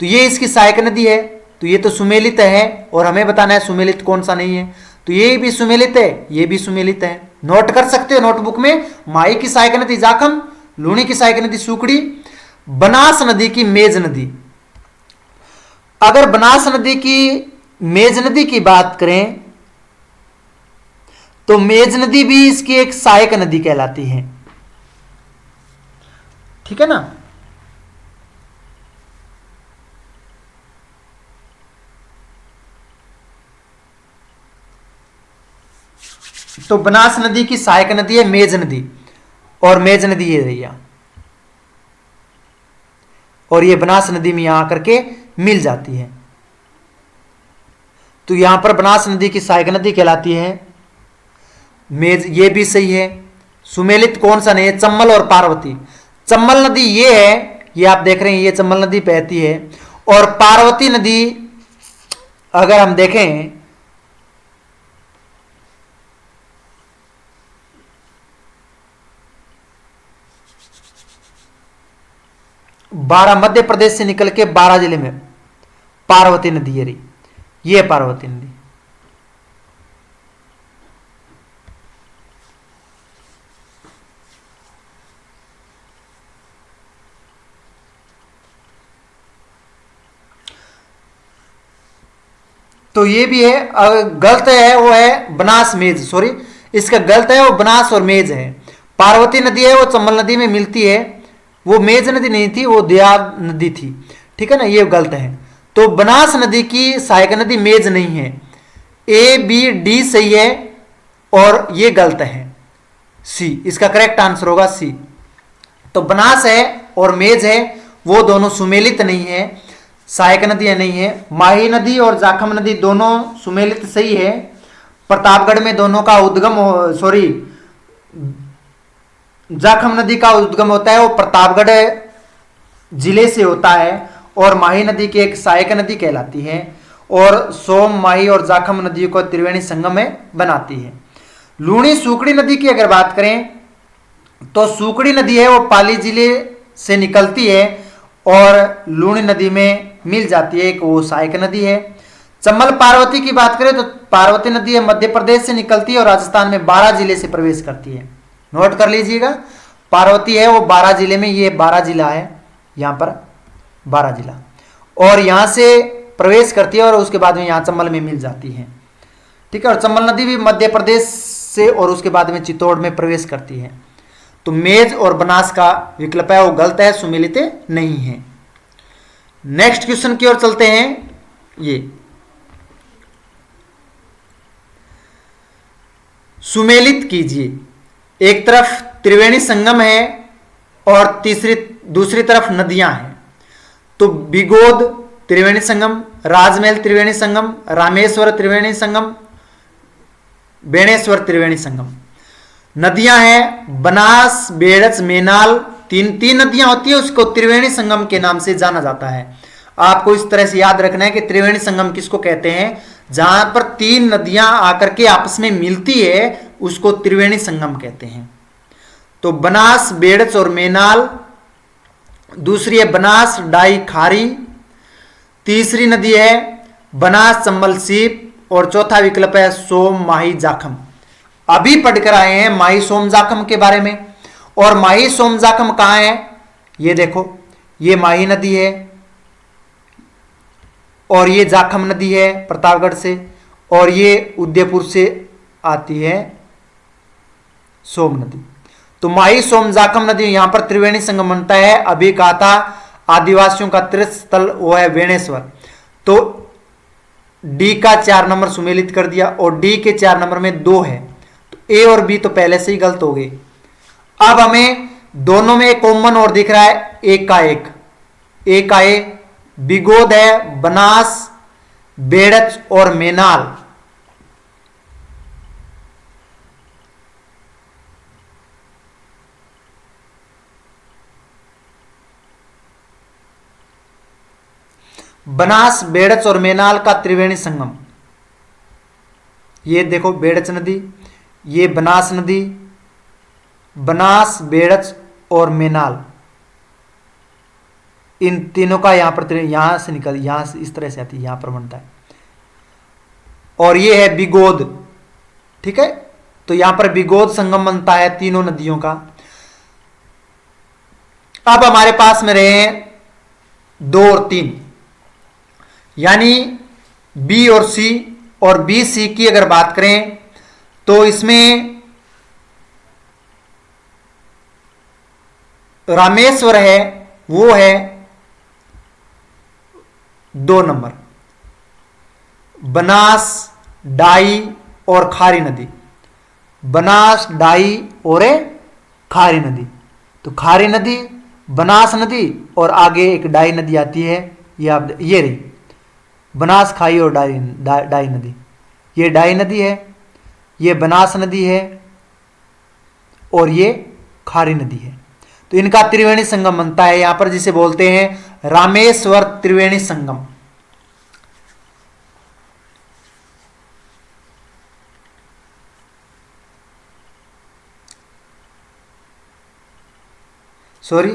A: तो ये इसकी सहायक नदी है, तो ये तो सुमेलित है और हमें बताना है सुमेलित कौन सा नहीं है। तो ये भी सुमेलित है, ये भी सुमेलित है, नोट कर सकते हो नोटबुक में। माही की सहायक नदी जाखम, लूणी की सहायक नदी सूकड़ी, बनास नदी की मेज नदी। अगर बनास नदी की मेज नदी की बात करें तो मेज नदी भी इसकी एक सहायक नदी कहलाती है, ठीक है ना। तो बनास नदी की सहायक नदी है मेज नदी, और मेज नदी ये रही, और ये बनास नदी में यहां आकर के मिल जाती है। तो यहां पर बनास नदी की सहायक नदी कहलाती है मेज, ये भी सही है। सुमेलित कौन सा नहीं है? चम्बल और पार्वती। चम्बल नदी ये है, ये आप देख रहे हैं, ये चम्बल नदी बहती है। और पार्वती नदी अगर हम देखें मध्य प्रदेश से निकल के 12 जिले में पार्वती नदी है, ये पार्वती नदी। तो ये भी है, गलत है वो है बनास मेज, सॉरी इसका गलत है, वो बनास और मेज है। पार्वती नदी है वो चंबल नदी में मिलती है, वो मेज नदी नहीं थी, वो दयाब नदी थी, ठीक है ना, ये गलत है। तो बनास नदी की सहायक नदी मेज नहीं है। ए बी डी सही है और ये गलत है सी, इसका करेक्ट आंसर होगा सी। तो बनास है और मेज है वो दोनों सुमेलित नहीं है, सहायक नदियां नहीं है। माही नदी और जाखम नदी दोनों सुमेलित सही है। प्रतापगढ़ में दोनों का उद्गम, सॉरी जाखम नदी का उद्गम होता है वो प्रतापगढ़ जिले से होता है, और माही नदी की एक सहायक नदी कहलाती है, और सोम, माही और जाखम नदियों को त्रिवेणी संगम में बनाती है। लूणी सूकड़ी नदी की अगर बात करें तो सूकड़ी नदी है वो पाली जिले से निकलती है और लूणी नदी में मिल जाती है, एक वो सहायक नदी है। चम्बल पार्वती की बात करें तो पार्वती नदी है मध्य प्रदेश से निकलती है और राजस्थान में 12 जिले से प्रवेश करती है, नोट कर लीजिएगा। पार्वती है वो 12 जिले में, ये 12 जिला है, यहां पर 12 जिला, और यहां से प्रवेश करती है और उसके बाद में यहां चंबल में मिल जाती है, ठीक है। और चंबल नदी भी मध्य प्रदेश से और उसके बाद में चित्तौड़ में प्रवेश करती है। तो मेज और बनास का विकल्प है वो गलत है, सुमेलित नहीं है। नेक्स्ट क्वेश्चन की ओर चलते हैं। ये सुमेलित कीजिए। एक तरफ त्रिवेणी संगम है और दूसरी तरफ नदियां हैं। तो बिगोद त्रिवेणी संगम, राजमहल त्रिवेणी संगम, रामेश्वर त्रिवेणी संगम, बेणेश्वर त्रिवेणी संगम। नदियां हैं बनास, बेड़च, मेनाल, तीन नदियां होती है, उसको त्रिवेणी संगम के नाम से जाना जाता है। आपको इस तरह से याद रखना है कि त्रिवेणी संगम किसको कहते हैं, जहां पर तीन नदियां आकर के आपस में मिलती है उसको त्रिवेणी संगम कहते हैं। तो बनास, बेड़च और मेनाल, दूसरी है बनास, डाई, खारी, तीसरी नदी है बनास, चंबल, सीप, और चौथा विकल्प है सोम, माही, जाखम। अभी पढ़कर आए हैं माही, सोम, जाखम के बारे में। और माही, सोम, जाखम कहां है, ये देखो, ये माही नदी है और ये जाखम नदी है प्रतापगढ़ से, और ये उदयपुर से आती है सोम नदी। तो माही, सोम, जाखम नदी, यहां पर त्रिवेणी संगम बनता है। अभी कहा था आदिवासियों का तीर्थ स्थल वो है बेणेश्वर। तो डी का 4 नंबर सुमेलित कर दिया, और डी के 4 नंबर में 2 है, तो ए और बी तो पहले से ही गलत हो गए। अब हमें दोनों में कॉमन और दिख रहा है, एक का एक, एक का ए, बिगोद है बनास, बेड़च और मेनाल। बनास, बेड़च और मेनाल का त्रिवेणी संगम। ये देखो बेड़च नदी, ये बनास नदी, बनास, बेड़च और मेनाल, इन तीनों का यहां पर यहां से निकल, यहां से इस तरह से आती है, यहां पर बनता है। और ये है बिगोद, ठीक है। तो यहां पर बिगोद संगम बनता है तीनों नदियों का। अब हमारे पास में रहे 2 और 3, यानी बी और सी। और बी सी की अगर बात करें तो इसमें रामेश्वर है, वो है 2 नंबर, बनास, डाई और खारी नदी, बनास, डाई और खारी नदी। तो खारी नदी, बनास नदी और आगे एक डाई नदी आती है, ये आप ये रही बनास, खाई और डाई नदी। ये डाई नदी है, ये बनास नदी है और ये खारी नदी है। तो इनका त्रिवेणी संगम बनता है यहां पर, जिसे बोलते हैं रामेश्वर त्रिवेणी संगम। सॉरी,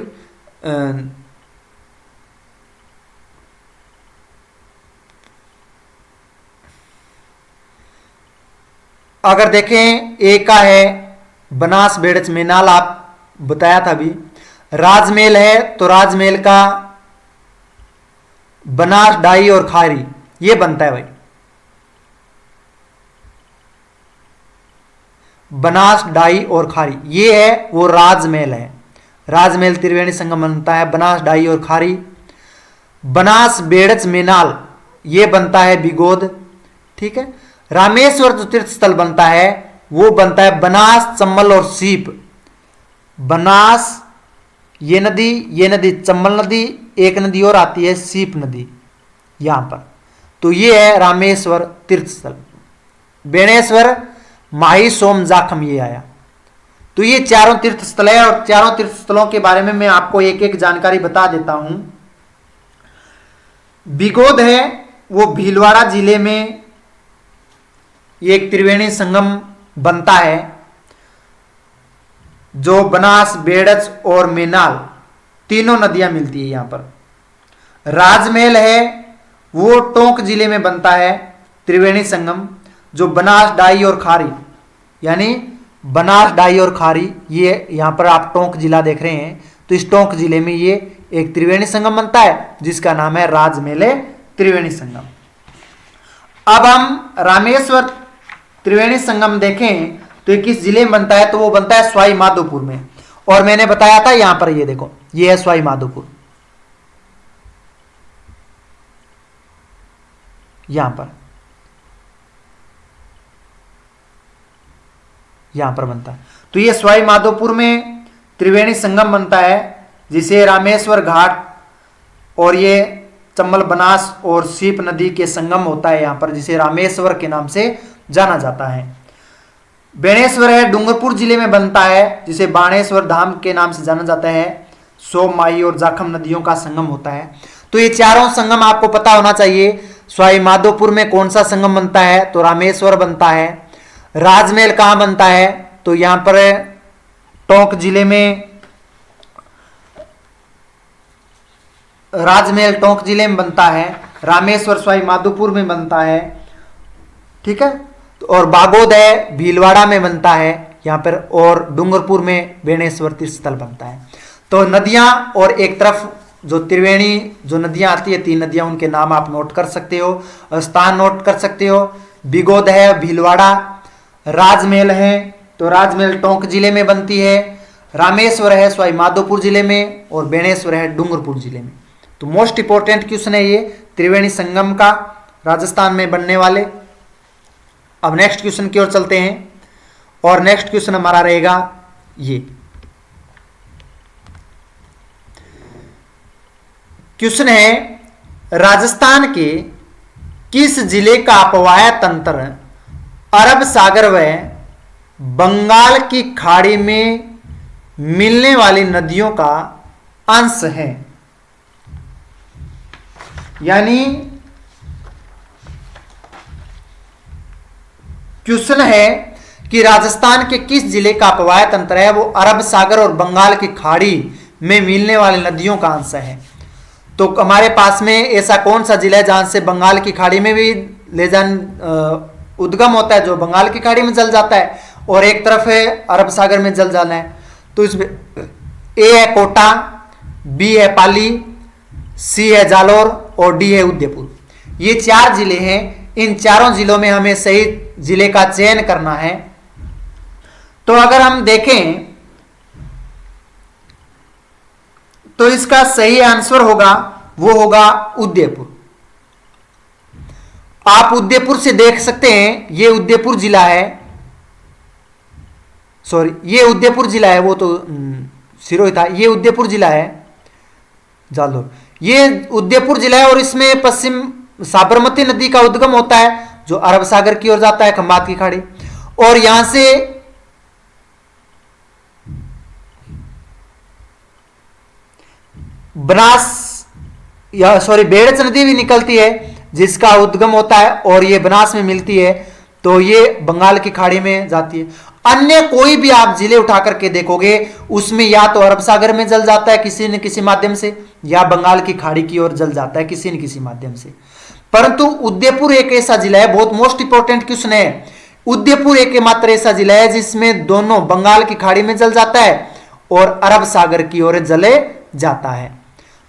A: अगर देखें ए का है बनास, बेड़च, मेनाल, आप बताया था अभी। राजमहल है तो राजमहल का बनास, डाई और खारी, ये बनता है भाई, बनास, डाई और खारी, ये है वो राजमहल है। राजमहल त्रिवेणी संगम बनता है बनास, डाई और खारी। बनास, बेड़च, मेनाल, ये बनता है बिगोद, ठीक है। रामेश्वर जो तीर्थ स्थल बनता है वो बनता है बनास, चंबल और सीप। बनास ये नदी चंबल नदी, एक नदी और आती है सीप नदी यहां पर। तो ये है रामेश्वर तीर्थ स्थल। बेणेश्वर, माही, सोम, जाखम ये आया। तो ये चारों तीर्थ स्थल है, और चारों तीर्थ स्थलों के बारे में मैं आपको एक एक जानकारी बता देता हूं। बिगोद है वो भीलवाड़ा जिले में ये एक त्रिवेणी संगम बनता है, जो बनास, बेड़च और मेनाल तीनों नदियां मिलती है यहां पर। राजमहल है वो टोंक जिले में बनता है त्रिवेणी संगम, जो बनास, डाई और खारी, यानी बनास, डाई और खारी, ये यहां पर आप टोंक जिला देख रहे हैं, तो इस टोंक जिले में ये एक त्रिवेणी संगम बनता है जिसका नाम है राजमहल त्रिवेणी संगम। अब हम रामेश्वर त्रिवेणी संगम देखें तो ये किस जिले में बनता है, तो वो बनता है सवाई माधोपुर में। और मैंने बताया था यहां पर, ये देखो, ये है सवाई माधोपुर, यहां पर। यहां पर बनता है। तो ये सवाई माधोपुर में त्रिवेणी संगम बनता है, जिसे रामेश्वर घाट और ये चंबल बनास और सीप नदी के संगम होता है यहां पर, जिसे रामेश्वर के नाम से जाना जाता है। बेणेश्वर है डूंगरपुर जिले में बनता है, जिसे बाणेश्वर धाम के नाम से जाना जाता है। सोम, माही और जाखम नदियों का संगम होता है। तो ये चारों संगम आपको पता होना चाहिए। सवाई माधोपुर में कौन सा संगम बनता है, तो रामेश्वर बनता है। राजमहल कहां बनता है, तो यहां पर टोंक जिले में, राजमहल टोंक जिले में बनता है। रामेश्वर सवाई माधोपुर में बनता है, ठीक है। और बागोद है भीलवाड़ा में बनता है यहां पर, और डूंगरपुर में बेणेश्वर तीर्थ स्थल बनता है। तो नदियां, और एक तरफ जो त्रिवेणी जो नदियां आती है, 3 नदियां, उनके नाम आप नोट कर सकते हो, स्थान नोट कर सकते हो। बिगोद है भीलवाड़ा, राजमहल है तो राजमहल टोंक जिले में बनती है, रामेश्वर है सवाई माधोपुर जिले में, और बेणेश्वर है डूंगरपुर जिले में। तो मोस्ट इंपॉर्टेंट क्वेश्चन है ये त्रिवेणी संगम का, राजस्थान में बनने वाले। अब नेक्स्ट क्वेश्चन की ओर चलते हैं, और नेक्स्ट क्वेश्चन हमारा रहेगा ये क्वेश्चन है, राजस्थान के किस जिले का अपवाय तंत्र अरब सागर व बंगाल की खाड़ी में मिलने वाली नदियों का अंश है? यानी क्वेश्चन है कि राजस्थान के किस जिले का अपवाय तंत्र है वो अरब सागर और बंगाल की खाड़ी में मिलने वाली नदियों का अंश है। तो हमारे पास में ऐसा कौन सा जिला है जहां से बंगाल की खाड़ी में भी ले जान उद्गम होता है, जो बंगाल की खाड़ी में जल जाता है, और एक तरफ है अरब सागर में जल जाना है। तो इसमें ए है कोटा, बी है पाली, सी है जालोर और डी है उदयपुर। ये 4 जिले हैं। इन चारों जिलों में हमें सही जिले का चयन करना है। तो अगर हम देखें तो इसका सही आंसर होगा, वो होगा उदयपुर। आप उदयपुर से देख सकते हैं, ये उदयपुर जिला है, सॉरी ये उदयपुर जिला है, वो तो सिरोही था, ये उदयपुर जिला है जालोर, ये उदयपुर जिला है। और इसमें पश्चिम साबरमती नदी का उद्गम होता है, जो अरब सागर की ओर जाता है, खंबात की खाड़ी। और यहां से बनास या सॉरी बेड़च नदी भी निकलती है, जिसका उद्गम होता है, और ये बनास में मिलती है, तो ये बंगाल की खाड़ी में जाती है। अन्य कोई भी आप जिले उठा करके देखोगे, उसमें या तो अरब सागर में जल जाता है किसी न किसी माध्यम से, या बंगाल की खाड़ी की ओर जल जाता है किसी न किसी माध्यम से। परंतु उदयपुर एक ऐसा जिला है, बहुत मोस्ट इंपोर्टेंट क्वेश्चन है, उदयपुर एकमात्र ऐसा जिला है जिसमें दोनों बंगाल की खाड़ी में जल जाता है और अरब सागर की ओर जले जाता है।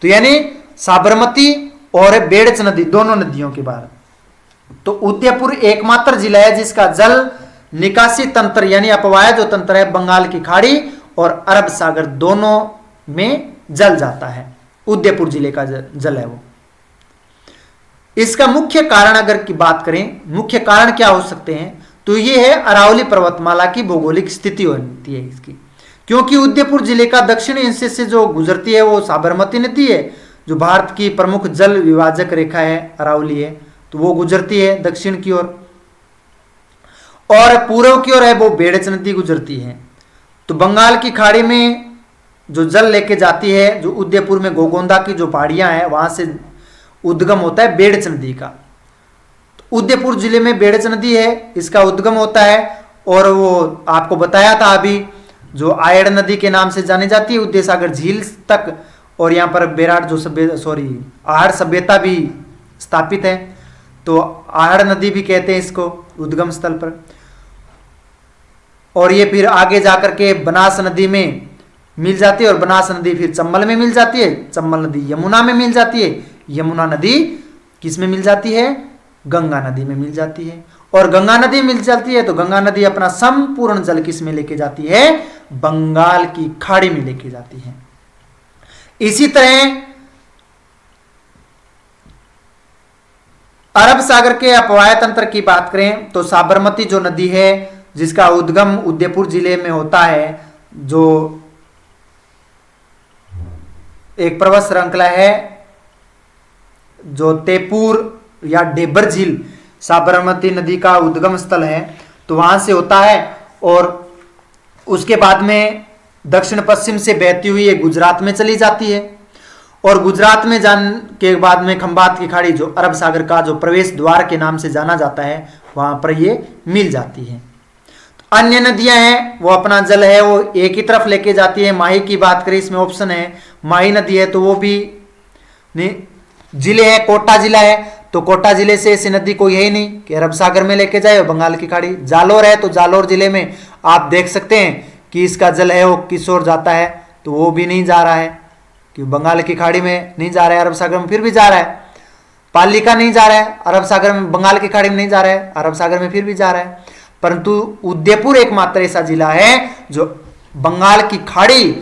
A: तो यानी साबरमती और बेड़च नदी, दोनों नदियों के बाहर, तो उदयपुर एकमात्र जिला है जिसका जल निकासी तंत्र यानी अपवाय जो तंत्र है बंगाल की खाड़ी और अरब सागर दोनों में जल जाता है। उदयपुर जिले का जल है वो। इसका मुख्य कारण अगर की बात करें, मुख्य कारण क्या हो सकते हैं, तो ये है अरावली पर्वतमाला की भौगोलिक स्थिति होती है इसकी, क्योंकि उदयपुर जिले का दक्षिणी हिस्से से जो गुजरती है वो साबरमती नदी है, जो भारत की प्रमुख जल विभाजक रेखा है अरावली है, तो वो गुजरती है दक्षिण की ओर, और पूर्व की ओर है वो बेड़च नदी गुजरती है। तो बंगाल की खाड़ी में जो जल लेके जाती है, जो उदयपुर में गोगोंदा की जो पहाड़ियां हैं वहां से उद्गम होता है बेड़च नदी का। तो उदयपुर जिले में बेड़च नदी है, इसका उद्गम होता है, और वो आपको बताया था अभी, जो आयड़ नदी के नाम से जानी जाती है उदय सागर झील तक, और यहाँ पर बेराट जो आहड़ सभ्यता भी स्थापित है, तो आहड़ नदी भी कहते हैं इसको उद्गम स्थल पर। और ये फिर आगे जाकर के बनास नदी में मिल जाती है, और बनास नदी फिर चंबल में मिल जाती है, चंबल नदी यमुना में मिल जाती है, यमुना नदी किस में मिल जाती है, गंगा नदी में मिल जाती है, और गंगा नदी मिल जाती है तो गंगा नदी अपना संपूर्ण जल किस में लेके जाती है, बंगाल की खाड़ी में लेके जाती है। इसी तरह अरब सागर के अपवाय तंत्र की बात करें तो साबरमती जो नदी है, जिसका उद्गम उदयपुर जिले में होता है, जो एक पर्वत श्रृंखला है जो तेपुर या डेबर झील साबरमती नदी का उद्गम स्थल है, तो वहां से होता है और उसके बाद में दक्षिण पश्चिम से बहती हुई ये गुजरात में चली जाती है और गुजरात में जाने के बाद में खंबात की खाड़ी जो अरब सागर का जो प्रवेश द्वार के नाम से जाना जाता है वहां पर ये मिल जाती है। अन्य नदियां हैं वो अपना जल है वो एक ही तरफ लेके जाती है। माही की बात करें, इसमें ऑप्शन है माही नदी है, तो वो भी जिले है, कोटा जिला है, तो कोटा जिले से ऐसी नदी कोई है ही नहीं कि अरब सागर में लेके जाए और बंगाल की खाड़ी। जालोर है, तो जालोर जिले में आप देख सकते हैं कि इसका जल है वो किस ओर जाता है, तो वो भी नहीं जा रहा है कि बंगाल की खाड़ी में नहीं जा रहा है, अरब सागर में फिर भी जा रहा है। पाली का नहीं जा रहा है अरब सागर में, बंगाल की खाड़ी में नहीं जा रहा है, अरब सागर में फिर भी जा रहा है। परंतु उदयपुर एकमात्र ऐसा जिला है जो बंगाल की खाड़ी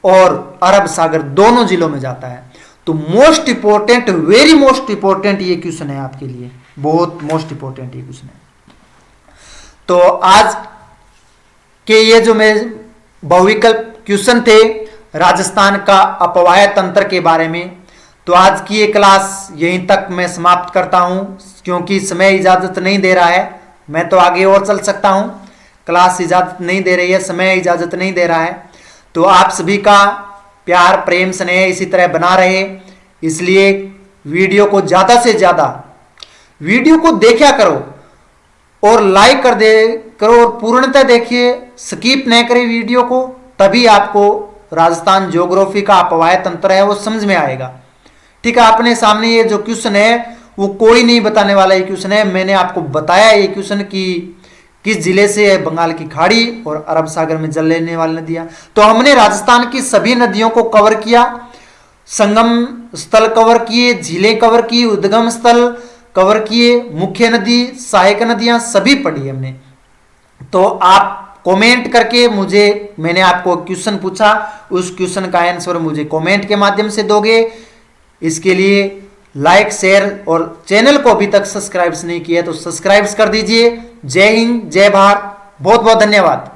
A: और अरब सागर दोनों जिलों में जाता है। तो most important, very most important ये क्वेश्चन है आपके लिए, बहुत मोस्ट इंपोर्टेंट ये क्वेश्चन है। तो आज के ये जो मेरे बहुविकल्प क्वेश्चन थे राजस्थान का अपवाह्य तंत्र के बारे में, तो आज की ये क्लास यहीं तक मैं समाप्त करता हूं क्योंकि समय इजाजत नहीं दे रहा है। मैं तो आगे और चल सकता हूं, क्लास इजाजत नहीं दे रही है, समय इजाजत नहीं दे रहा है। तो आप सभी का प्यार प्रेम स्नेह इसी तरह बना रहे, इसलिए वीडियो को ज़्यादा से ज़्यादा वीडियो को देखा करो और लाइक कर दे करो और पूर्णतः देखिए, स्किप नहीं करें वीडियो को, तभी आपको राजस्थान ज्योग्राफी का अपवाह्य तंत्र है वो समझ में आएगा। ठीक है, अपने सामने ये जो क्वेश्चन है वो कोई नहीं बताने वाला ये क्वेश्चन है, मैंने आपको बताया ये क्वेश्चन कि किस जिले से है बंगाल की खाड़ी और अरब सागर में जल लेने वाली नदियां। तो हमने राजस्थान की सभी नदियों को कवर किया, संगम स्थल कवर किए, झीलें कवर की, उद्गम स्थल कवर किए, मुख्य नदी, सहायक नदियां सभी पढ़ी हमने। तो आप कमेंट करके मुझे, मैंने आपको क्वेश्चन पूछा उस क्वेश्चन का आंसर मुझे कमेंट के माध्यम से दोगे। इसके लिए लाइक शेयर और चैनल को अभी तक सब्सक्राइब नहीं किया तो सब्सक्राइब कर दीजिए। जय हिंद, जय भारत, बहुत बहुत धन्यवाद।